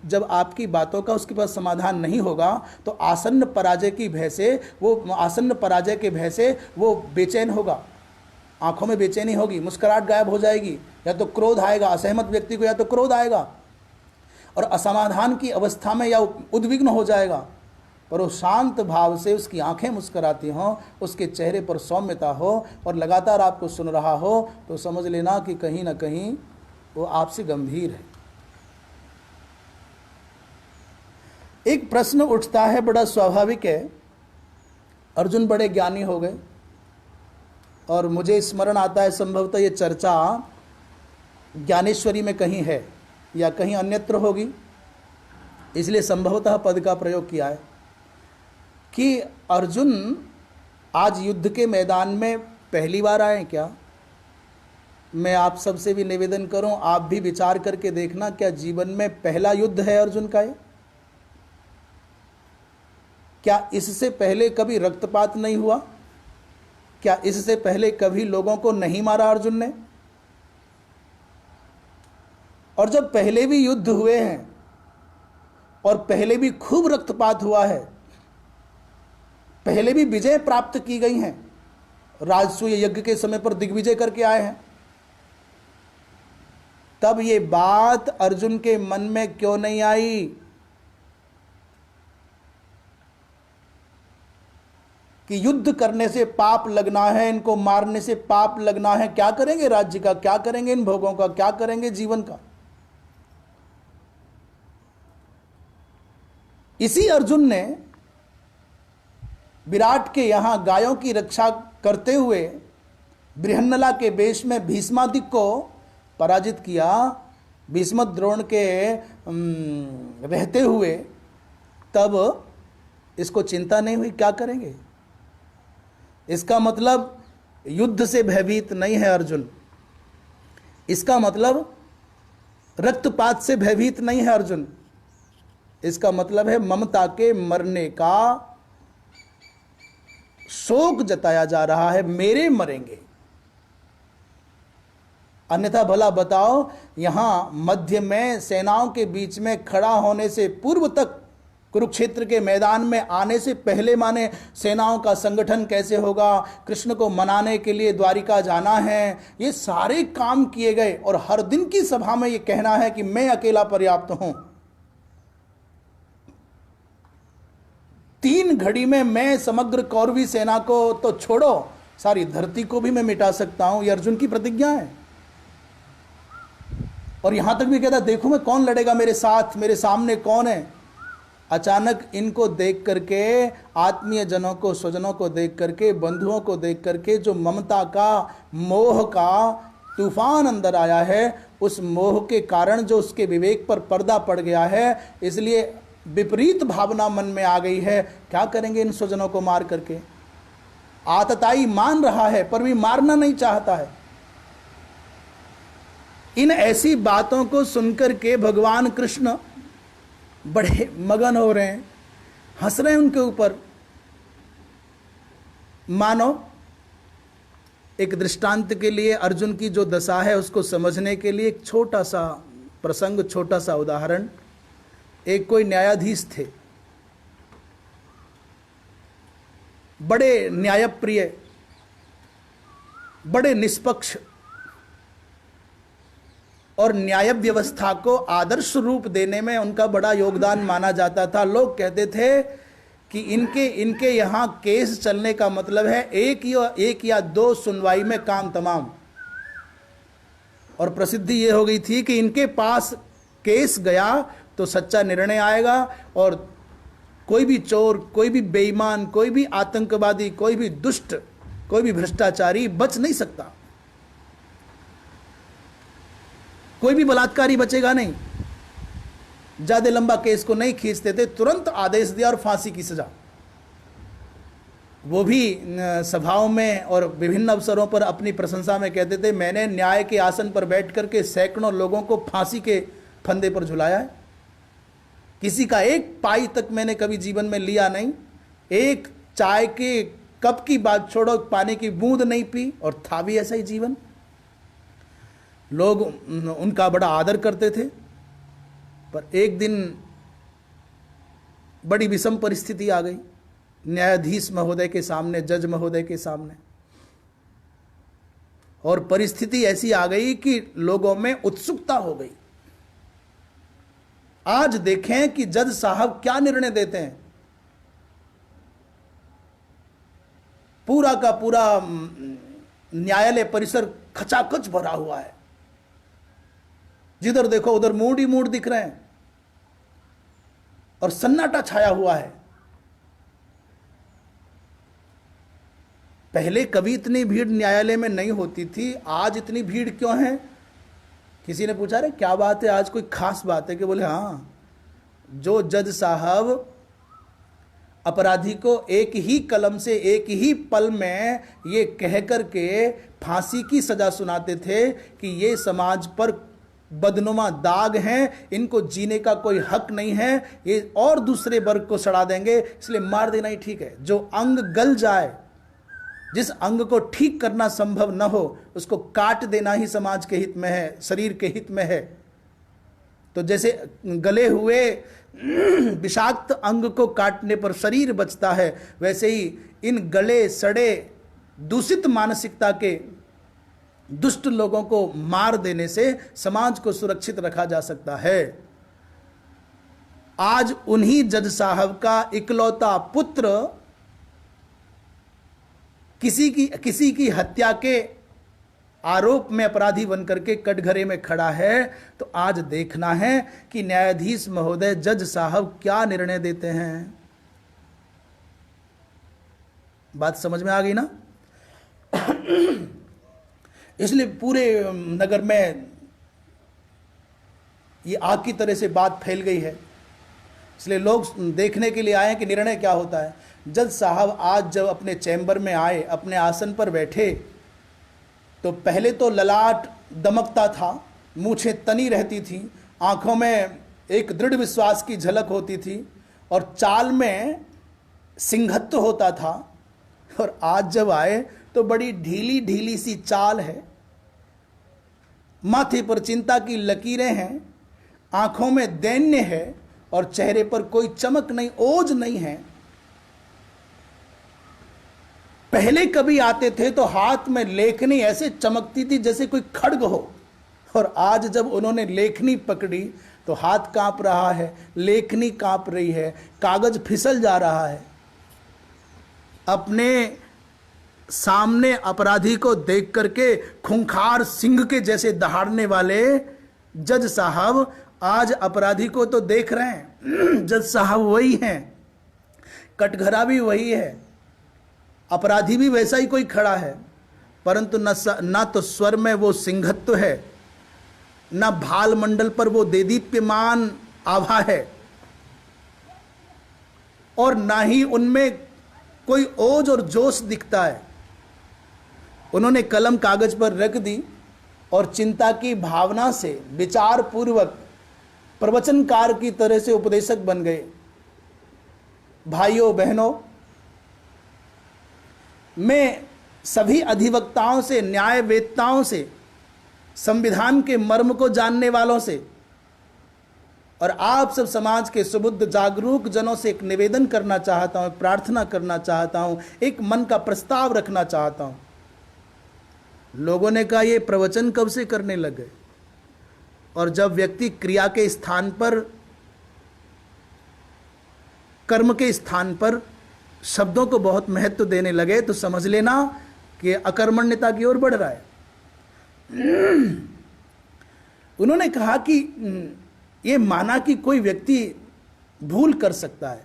जब आपकी बातों का उसके पास समाधान नहीं होगा तो आसन्न पराजय के भय से वो बेचैन होगा, आंखों में बेचैनी होगी, मुस्कुराहट गायब हो जाएगी, या तो क्रोध आएगा, असहमत व्यक्ति को या तो क्रोध आएगा और असमाधान की अवस्था में या उद्विग्न हो जाएगा। पर वो शांत भाव से उसकी आंखें मुस्कुराती हों, उसके चेहरे पर सौम्यता हो और लगातार आपको सुन रहा हो, तो समझ लेना कि कहीं ना कहीं वो आपसे गंभीर है। एक प्रश्न उठता है, बड़ा स्वाभाविक है। अर्जुन बड़े ज्ञानी हो गए और मुझे स्मरण आता है संभवतः ये चर्चा ज्ञानेश्वरी में कहीं है या कहीं अन्यत्र होगी, इसलिए संभवतः पद का प्रयोग किया है कि अर्जुन आज युद्ध के मैदान में पहली बार आए क्या? मैं आप सबसे भी निवेदन करूं, आप भी विचार करके देखना, क्या जीवन में पहला युद्ध है अर्जुन का ये? क्या इससे पहले कभी रक्तपात नहीं हुआ? क्या इससे पहले कभी लोगों को नहीं मारा अर्जुन ने? और जब पहले भी युद्ध हुए हैं और पहले भी खूब रक्तपात हुआ है, पहले भी विजय प्राप्त की गई हैं, राजसूय यज्ञ के समय पर दिग्विजय करके आए हैं, तब ये बात अर्जुन के मन में क्यों नहीं आई कि युद्ध करने से पाप लगना है, इनको मारने से पाप लगना है, क्या करेंगे राज्य का, क्या करेंगे इन भोगों का, क्या करेंगे जीवन का? इसी अर्जुन ने विराट के यहां गायों की रक्षा करते हुए बृहन्नला के वेश में भीष्मादिक को पराजित किया। भीष्म द्रोण के रहते हुए तब इसको चिंता नहीं हुई क्या करेंगे। इसका मतलब युद्ध से भयभीत नहीं है अर्जुन, इसका मतलब रक्तपात से भयभीत नहीं है अर्जुन, इसका मतलब है ममता के मरने का शोक जताया जा रहा है, मेरे मरेंगे। अन्यथा भला बताओ, यहां मध्य में सेनाओं के बीच में खड़ा होने से पूर्व तक, कुरुक्षेत्र के मैदान में आने से पहले माने सेनाओं का संगठन कैसे होगा, कृष्ण को मनाने के लिए द्वारिका जाना है, ये सारे काम किए गए। और हर दिन की सभा में ये कहना है कि मैं अकेला पर्याप्त हूं। 3 घड़ी में मैं समग्र कौरवी सेना को तो छोड़ो, सारी धरती को भी मैं मिटा सकता हूं। ये अर्जुन की प्रतिज्ञा है। और यहां तक भी कहता, देखो मैं कौन लड़ेगा मेरे साथ, मेरे सामने कौन है। अचानक इनको देख करके, आत्मीय जनों को, स्वजनों को देख करके, बंधुओं को देख करके जो ममता का, मोह का तूफान अंदर आया है, उस मोह के कारण जो उसके विवेक पर पर्दा पड़ गया है, इसलिए विपरीत भावना मन में आ गई है। क्या करेंगे इन स्वजनों को मार करके? आतताई मान रहा है पर भी मारना नहीं चाहता है। इन ऐसी बातों को सुनकर के भगवान कृष्ण बड़े मगन हो रहे हैं, हंस रहे हैं उनके ऊपर। मानो एक दृष्टांत के लिए अर्जुन की जो दशा है उसको समझने के लिए एक छोटा सा प्रसंग, छोटा सा उदाहरण। एक कोई न्यायाधीश थे, बड़े न्यायप्रिय, बड़े निष्पक्ष, और न्याय व्यवस्था को आदर्श रूप देने में उनका बड़ा योगदान माना जाता था। लोग कहते थे कि इनके यहाँ केस चलने का मतलब है एक या 2 सुनवाई में काम तमाम। और प्रसिद्धि ये हो गई थी कि इनके पास केस गया तो सच्चा निर्णय आएगा, और कोई भी चोर, कोई भी बेईमान, कोई भी आतंकवादी, कोई भी दुष्ट, कोई भी भ्रष्टाचारी बच नहीं सकता, कोई भी बलात्कारी बचेगा नहीं। ज्यादा लंबा केस को नहीं खींचते थे, तुरंत आदेश दिया और फांसी की सजा। वो भी सभाओं में और विभिन्न अवसरों पर अपनी प्रशंसा में कहते थे, मैंने न्याय के आसन पर बैठ करके सैकड़ों लोगों को फांसी के फंदे पर झुलाया है। किसी का एक पाई तक मैंने कभी जीवन में लिया नहीं, एक चाय के कप की बात छोड़ो, पानी की बूंद नहीं पी, और था भी ऐसा ही जीवन। लोग उनका बड़ा आदर करते थे। पर एक दिन बड़ी विषम परिस्थिति आ गई न्यायाधीश महोदय के सामने, जज महोदय के सामने, और परिस्थिति ऐसी आ गई कि लोगों में उत्सुकता हो गई। आज देखें कि जज साहब क्या निर्णय देते हैं। पूरा का पूरा न्यायालय परिसर खचाखच भरा हुआ है, जिधर देखो उधर मूड ही मूड दिख रहे हैं, और सन्नाटा छाया हुआ है। पहले कभी इतनी भीड़ न्यायालय में नहीं होती थी, आज इतनी भीड़ क्यों है? किसी ने पूछा, रे क्या बात है, आज कोई खास बात है? कि बोले हाँ, जो जज साहब अपराधी को एक ही कलम से एक ही पल में ये कह करके फांसी की सजा सुनाते थे कि ये समाज पर बदनुमा दाग हैं, इनको जीने का कोई हक नहीं है, ये और दूसरे वर्ग को सड़ा देंगे, इसलिए मार देना ही ठीक है। जो अंग गल जाए, जिस अंग को ठीक करना संभव न हो, उसको काट देना ही समाज के हित में है, शरीर के हित में है। तो जैसे गले हुए विषाक्त अंग को काटने पर शरीर बचता है, वैसे ही इन गले सड़े दूषित मानसिकता के दुष्ट लोगों को मार देने से समाज को सुरक्षित रखा जा सकता है। आज उन्हीं जज साहब का इकलौता पुत्र किसी की हत्या के आरोप में अपराधी बनकर के कटघरे में खड़ा है, तो आज देखना है कि न्यायाधीश महोदय, जज साहब क्या निर्णय देते हैं। बात समझ में आ गई ना? इसलिए पूरे नगर में ये आग की तरह से बात फैल गई है, इसलिए लोग देखने के लिए आए कि निर्णय क्या होता है। जज साहब आज जब अपने चैम्बर में आए, अपने आसन पर बैठे, तो पहले तो ललाट दमकता था, मूछें तनी रहती थी, आंखों में एक दृढ़ विश्वास की झलक होती थी, और चाल में सिंहत्व होता था, और आज जब आए तो बड़ी ढीली ढीली सी चाल है, माथे पर चिंता की लकीरें हैं, आंखों में दैन्य है और चेहरे पर कोई चमक नहीं, ओज नहीं है। पहले कभी आते थे तो हाथ में लेखनी ऐसे चमकती थी जैसे कोई खड्ग हो, और आज जब उन्होंने लेखनी पकड़ी तो हाथ कांप रहा है, लेखनी कांप रही है, कागज फिसल जा रहा है। अपने सामने अपराधी को देख करके खूंखार सिंह के जैसे दहाड़ने वाले जज साहब आज अपराधी को तो देख रहे हैं। जज साहब वही हैं, कटघरा भी वही है, अपराधी भी वैसा ही कोई खड़ा है, परंतु न तो स्वर में वो सिंहत्व है, न भाल मंडल पर वो देदीप्यमान आभा है, और ना ही उनमें कोई ओज और जोश दिखता है। उन्होंने कलम कागज पर रख दी और चिंता की भावना से विचार पूर्वक प्रवचनकार की तरह से उपदेशक बन गए। भाइयों बहनों, मैं सभी अधिवक्ताओं से, न्यायवेत्ताओं से, संविधान के मर्म को जानने वालों से और आप सब समाज के सुबुद्ध जागरूक जनों से एक निवेदन करना चाहता हूं, प्रार्थना करना चाहता हूं, एक मन का प्रस्ताव रखना चाहता हूं। लोगों ने कहा ये प्रवचन कब से करने लगे, और जब व्यक्ति क्रिया के स्थान पर, कर्म के स्थान पर शब्दों को बहुत महत्व देने लगे तो समझ लेना कि अकर्मण्यता की ओर बढ़ रहा है। उन्होंने कहा कि ये माना कि कोई व्यक्ति भूल कर सकता है,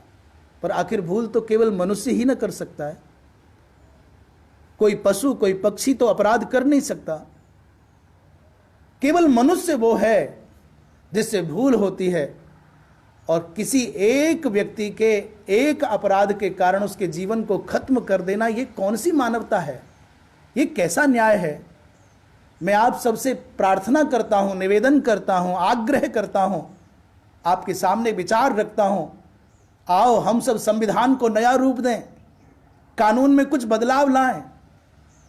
पर आखिर भूल तो केवल मनुष्य ही न कर सकता है। कोई पशु, कोई पक्षी तो अपराध कर नहीं सकता। केवल मनुष्य वो है जिससे भूल होती है, और किसी एक व्यक्ति के एक अपराध के कारण उसके जीवन को खत्म कर देना, ये कौन सी मानवता है? ये कैसा न्याय है? मैं आप सबसे प्रार्थना करता हूं, निवेदन करता हूं, आग्रह करता हूं, आपके सामने विचार रखता हूं, आओ हम सब संविधान को नया रूप दें, कानून में कुछ बदलाव लाएं।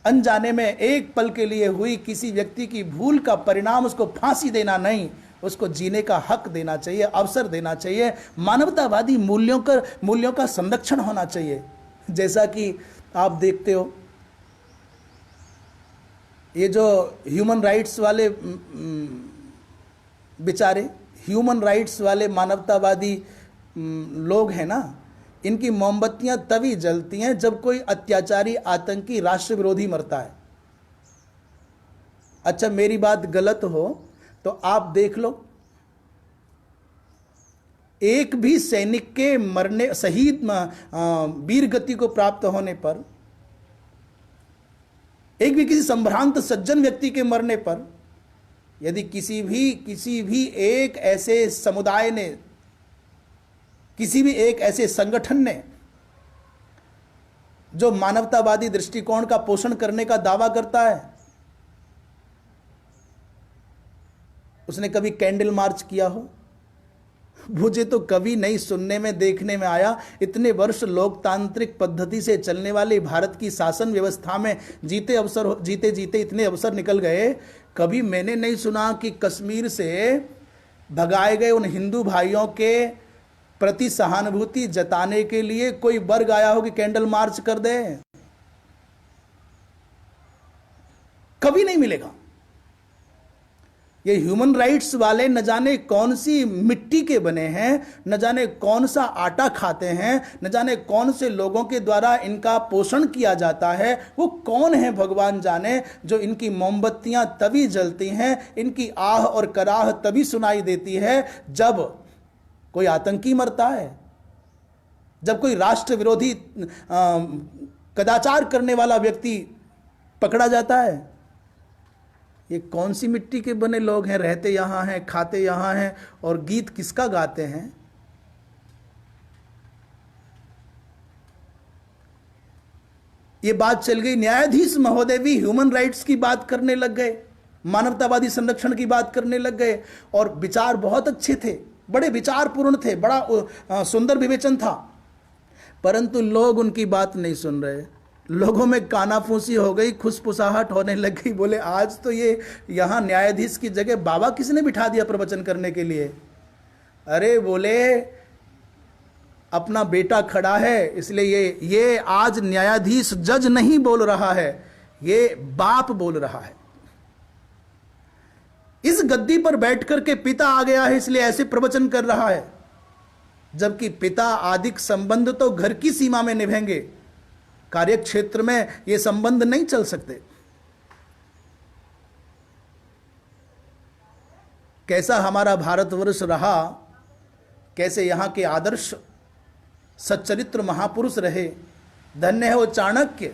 अनजाने में एक पल के लिए हुई किसी व्यक्ति की भूल का परिणाम उसको फांसी देना नहीं, उसको जीने का हक देना चाहिए, अवसर देना चाहिए। मानवतावादी मूल्यों का संरक्षण होना चाहिए। जैसा कि आप देखते हो, ये जो ह्यूमन राइट्स वाले बेचारे, ह्यूमन राइट्स वाले मानवतावादी लोग हैं ना, इनकी मोमबत्तियां तभी जलती हैं जब कोई अत्याचारी, आतंकी, राष्ट्र विरोधी मरता है। अच्छा, मेरी बात गलत हो तो आप देख लो, एक भी सैनिक के मरने, शहीद, वीर गति को प्राप्त होने पर, एक भी किसी संभ्रांत सज्जन व्यक्ति के मरने पर, यदि किसी भी एक ऐसे समुदाय ने, किसी भी एक ऐसे संगठन ने जो मानवतावादी दृष्टिकोण का पोषण करने का दावा करता है, उसने कभी कैंडल मार्च किया हो? मुझे तो कभी नहीं सुनने में, देखने में आया। इतने वर्ष लोकतांत्रिक पद्धति से चलने वाली भारत की शासन व्यवस्था में जीते जीते इतने अवसर निकल गए, कभी मैंने नहीं सुना कि कश्मीर से भगाए गए उन हिंदू भाइयों के प्रति सहानुभूति जताने के लिए कोई वर्ग आया हो कि कैंडल मार्च कर दे। कभी नहीं मिलेगा। ये ह्यूमन राइट्स वाले न जाने कौन सी मिट्टी के बने हैं, न जाने कौन सा आटा खाते हैं, न जाने कौन से लोगों के द्वारा इनका पोषण किया जाता है। वो कौन है भगवान जाने, जो इनकी मोमबत्तियां तभी जलती हैं, इनकी आह और कराह तभी सुनाई देती है जब कोई आतंकी मरता है, जब कोई राष्ट्र विरोधी कदाचार करने वाला व्यक्ति पकड़ा जाता है। ये कौन सी मिट्टी के बने लोग हैं, रहते यहां हैं, खाते यहां हैं, और गीत किसका गाते हैं? ये बात चल गई, न्यायाधीश महोदय भी ह्यूमन राइट्स की बात करने लग गए, मानवतावादी संरक्षण की बात करने लग गए, और विचार बहुत अच्छे थे, बड़े विचारपूर्ण थे, बड़ा सुंदर विवेचन था, परंतु लोग उनकी बात नहीं सुन रहे। लोगों में कानाफूसी हो गई, खुसफुसाहट होने लग गई। बोले आज तो ये यहाँ न्यायाधीश की जगह बाबा किसने बिठा दिया प्रवचन करने के लिए? अरे बोले अपना बेटा खड़ा है, इसलिए ये आज न्यायाधीश जज नहीं बोल रहा है, ये बाप बोल रहा है। इस गद्दी पर बैठ करके पिता आ गया है, इसलिए ऐसे प्रवचन कर रहा है। जबकि पिता आदिक संबंध तो घर की सीमा में निभेंगे, कार्य क्षेत्र में ये संबंध नहीं चल सकते। कैसा हमारा भारतवर्ष रहा, कैसे यहाँ के आदर्श सच्चरित्र महापुरुष रहे। धन्य है वो चाणक्य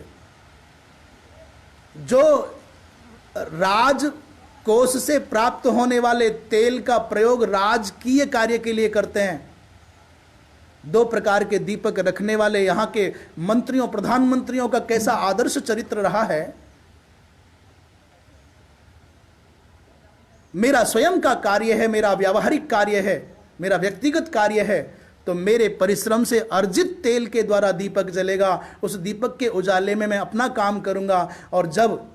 जो राजकोष से प्राप्त होने वाले तेल का प्रयोग राजकीय कार्य के लिए करते हैं। 2 प्रकार के दीपक रखने वाले यहाँ के मंत्रियों प्रधानमंत्रियों का कैसा आदर्श चरित्र रहा है। मेरा स्वयं का कार्य है, मेरा व्यावहारिक कार्य है, मेरा व्यक्तिगत कार्य है, तो मेरे परिश्रम से अर्जित तेल के द्वारा दीपक जलेगा। उस दीपक के उजाले में मैं अपना काम करूंगा, और जब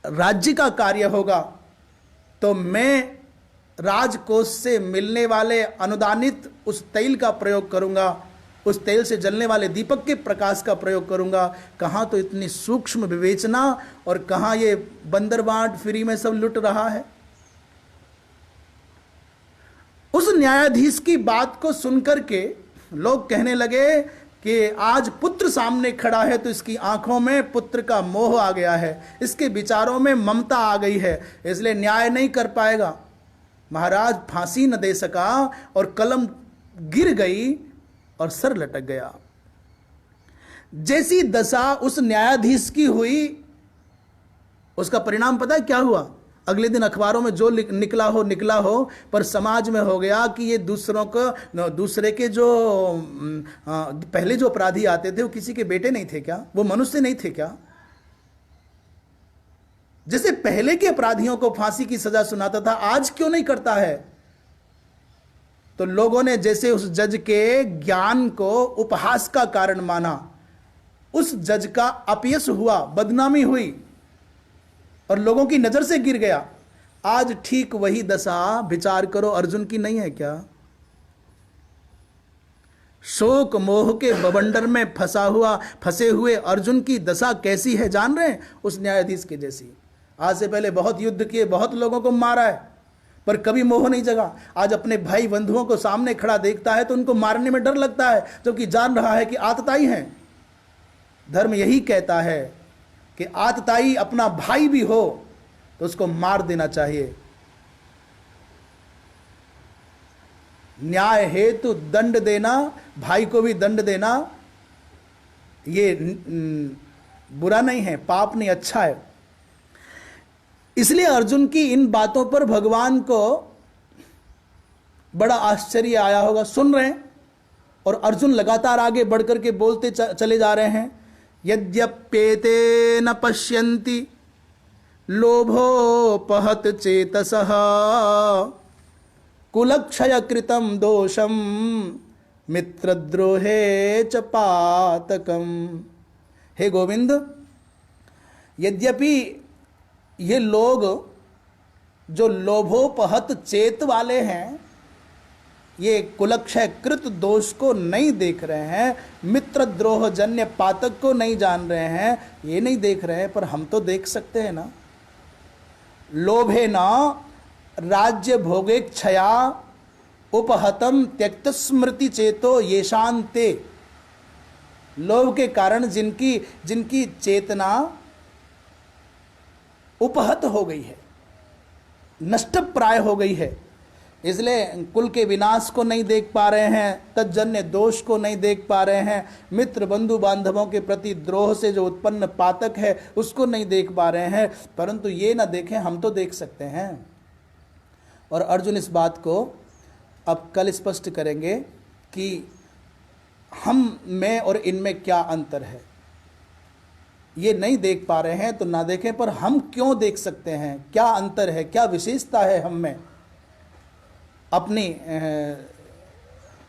राज्य का कार्य होगा तो मैं राजकोष से मिलने वाले अनुदानित उस तेल का प्रयोग करूंगा, उस तेल से जलने वाले दीपक के प्रकाश का प्रयोग करूंगा। कहाँ तो इतनी सूक्ष्म विवेचना, और कहाँ ये बंदरबांट फ्री में सब लुट रहा है। उस न्यायाधीश की बात को सुनकर के लोग कहने लगे कि आज पुत्र सामने खड़ा है तो इसकी आंखों में पुत्र का मोह आ गया है, इसके विचारों में ममता आ गई है, इसलिए न्याय नहीं कर पाएगा। महाराज फांसी न दे सका और कलम गिर गई और सर लटक गया। जैसी दशा उस न्यायाधीश की हुई, उसका परिणाम पता है क्या हुआ? अगले दिन अखबारों में जो निकला हो, पर समाज में हो गया कि ये दूसरे के जो पहले जो अपराधी आते थे वो किसी के बेटे नहीं थे क्या? वो मनुष्य नहीं थे क्या? जैसे पहले के अपराधियों को फांसी की सजा सुनाता था, आज क्यों नहीं करता है? तो लोगों ने जैसे उस जज के ज्ञान को उपहास का कारण माना, उस जज का अपयश हुआ, बदनामी हुई और लोगों की नजर से गिर गया। आज ठीक वही दशा विचार करो अर्जुन की नहीं है क्या? शोक मोह के बवंडर में फंसे हुए अर्जुन की दशा कैसी है जान रहे हैं? उस न्यायाधीश के जैसी। आज से पहले बहुत युद्ध किए, बहुत लोगों को मारा है, पर कभी मोह नहीं जगा। आज अपने भाई बंधुओं को सामने खड़ा देखता है तो उनको मारने में डर लगता है, क्योंकि जान रहा है कि आतताई हैं। धर्म यही कहता है कि आतताई अपना भाई भी हो तो उसको मार देना चाहिए। न्याय हेतु दंड देना, भाई को भी दंड देना, ये बुरा नहीं है, पाप नहीं, अच्छा है। इसलिए अर्जुन की इन बातों पर भगवान को बड़ा आश्चर्य आया होगा। सुन रहे हैं और अर्जुन लगातार आगे बढ़कर के बोलते चले जा रहे हैं। यद्यप्येते न पश्यन्ति लोभोपहत चेतसः कुलक्षय कृतं दोषम मित्रद्रोहे च पातकम। हे गोविंद, यद्यपि ये लोग जो लोभोपहत चेत वाले हैं, ये कुलक्षय कृत दोष को नहीं देख रहे हैं, मित्रद्रोह जन्य पातक को नहीं जान रहे हैं, ये नहीं देख रहे हैं, पर हम तो देख सकते हैं ना। लोभे न राज्य भोगेक्षया उपहतम त्यक्त स्मृति चेतो ये शांते। लोभ के कारण जिनकी चेतना उपहत हो गई है, नष्ट प्राय हो गई है, इसलिए कुल के विनाश को नहीं देख पा रहे हैं, तज्जन्य दोष को नहीं देख पा रहे हैं, मित्र बंधु बांधवों के प्रति द्रोह से जो उत्पन्न पातक है उसको नहीं देख पा रहे हैं। परंतु ये ना देखें, हम तो देख सकते हैं। और अर्जुन इस बात को अब कल स्पष्ट करेंगे कि हम में और इनमें क्या अंतर है। ये नहीं देख पा रहे हैं तो ना देखें, पर हम क्यों देख सकते हैं? क्या अंतर है, क्या विशेषता है हम में? अपनी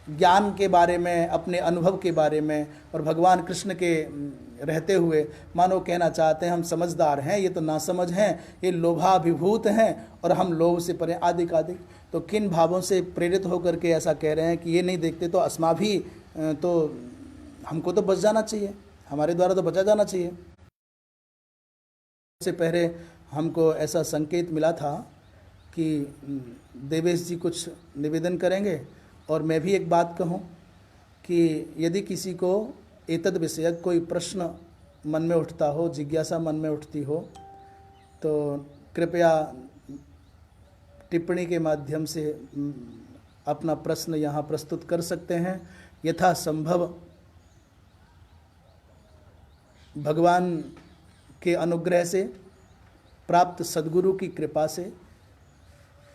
ज्ञान के बारे में, अपने अनुभव के बारे में और भगवान कृष्ण के रहते हुए मानो कहना चाहते हैं हम समझदार हैं, ये तो नासमझ हैं, ये लोभाभिभूत हैं और हम लोभ से परे आदिक आदिक। तो किन भावों से प्रेरित होकर के ऐसा कह रहे हैं कि ये नहीं देखते तो अस्मा भी तो हमको तो बच जाना चाहिए, हमारे द्वारा तो बचा जाना चाहिए। इससे पहले हमको ऐसा संकेत मिला था कि देवेश जी कुछ निवेदन करेंगे और मैं भी एक बात कहूँ कि यदि किसी को एतद विषयक कोई प्रश्न मन में उठता हो, जिज्ञासा मन में उठती हो, तो कृपया टिप्पणी के माध्यम से अपना प्रश्न यहाँ प्रस्तुत कर सकते हैं। यथासंभव भगवान के अनुग्रह से, प्राप्त सद्गुरु की कृपा से,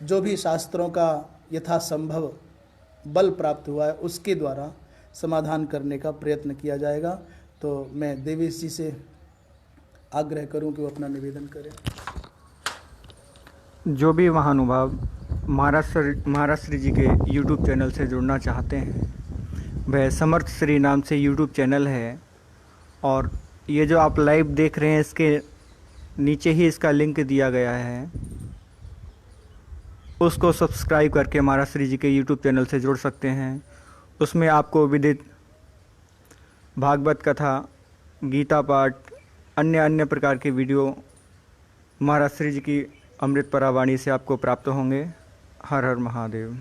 जो भी शास्त्रों का यथासंभव बल प्राप्त हुआ है उसके द्वारा समाधान करने का प्रयत्न किया जाएगा। तो मैं देवेश जी से आग्रह करूं कि वो अपना निवेदन करें। जो भी महानुभाव महाराज श्री जी के YouTube चैनल से जुड़ना चाहते हैं, वह समर्थ श्री नाम से YouTube चैनल है और ये जो आप लाइव देख रहे हैं इसके नीचे ही इसका लिंक दिया गया है, उसको सब्सक्राइब करके महाराज श्री जी के YouTube चैनल से जुड़ सकते हैं। उसमें आपको विदित भागवत कथा, गीता पाठ, अन्य प्रकार के वीडियो महाराज श्री जी की अमृत परावाणी से आपको प्राप्त होंगे। हर हर महादेव।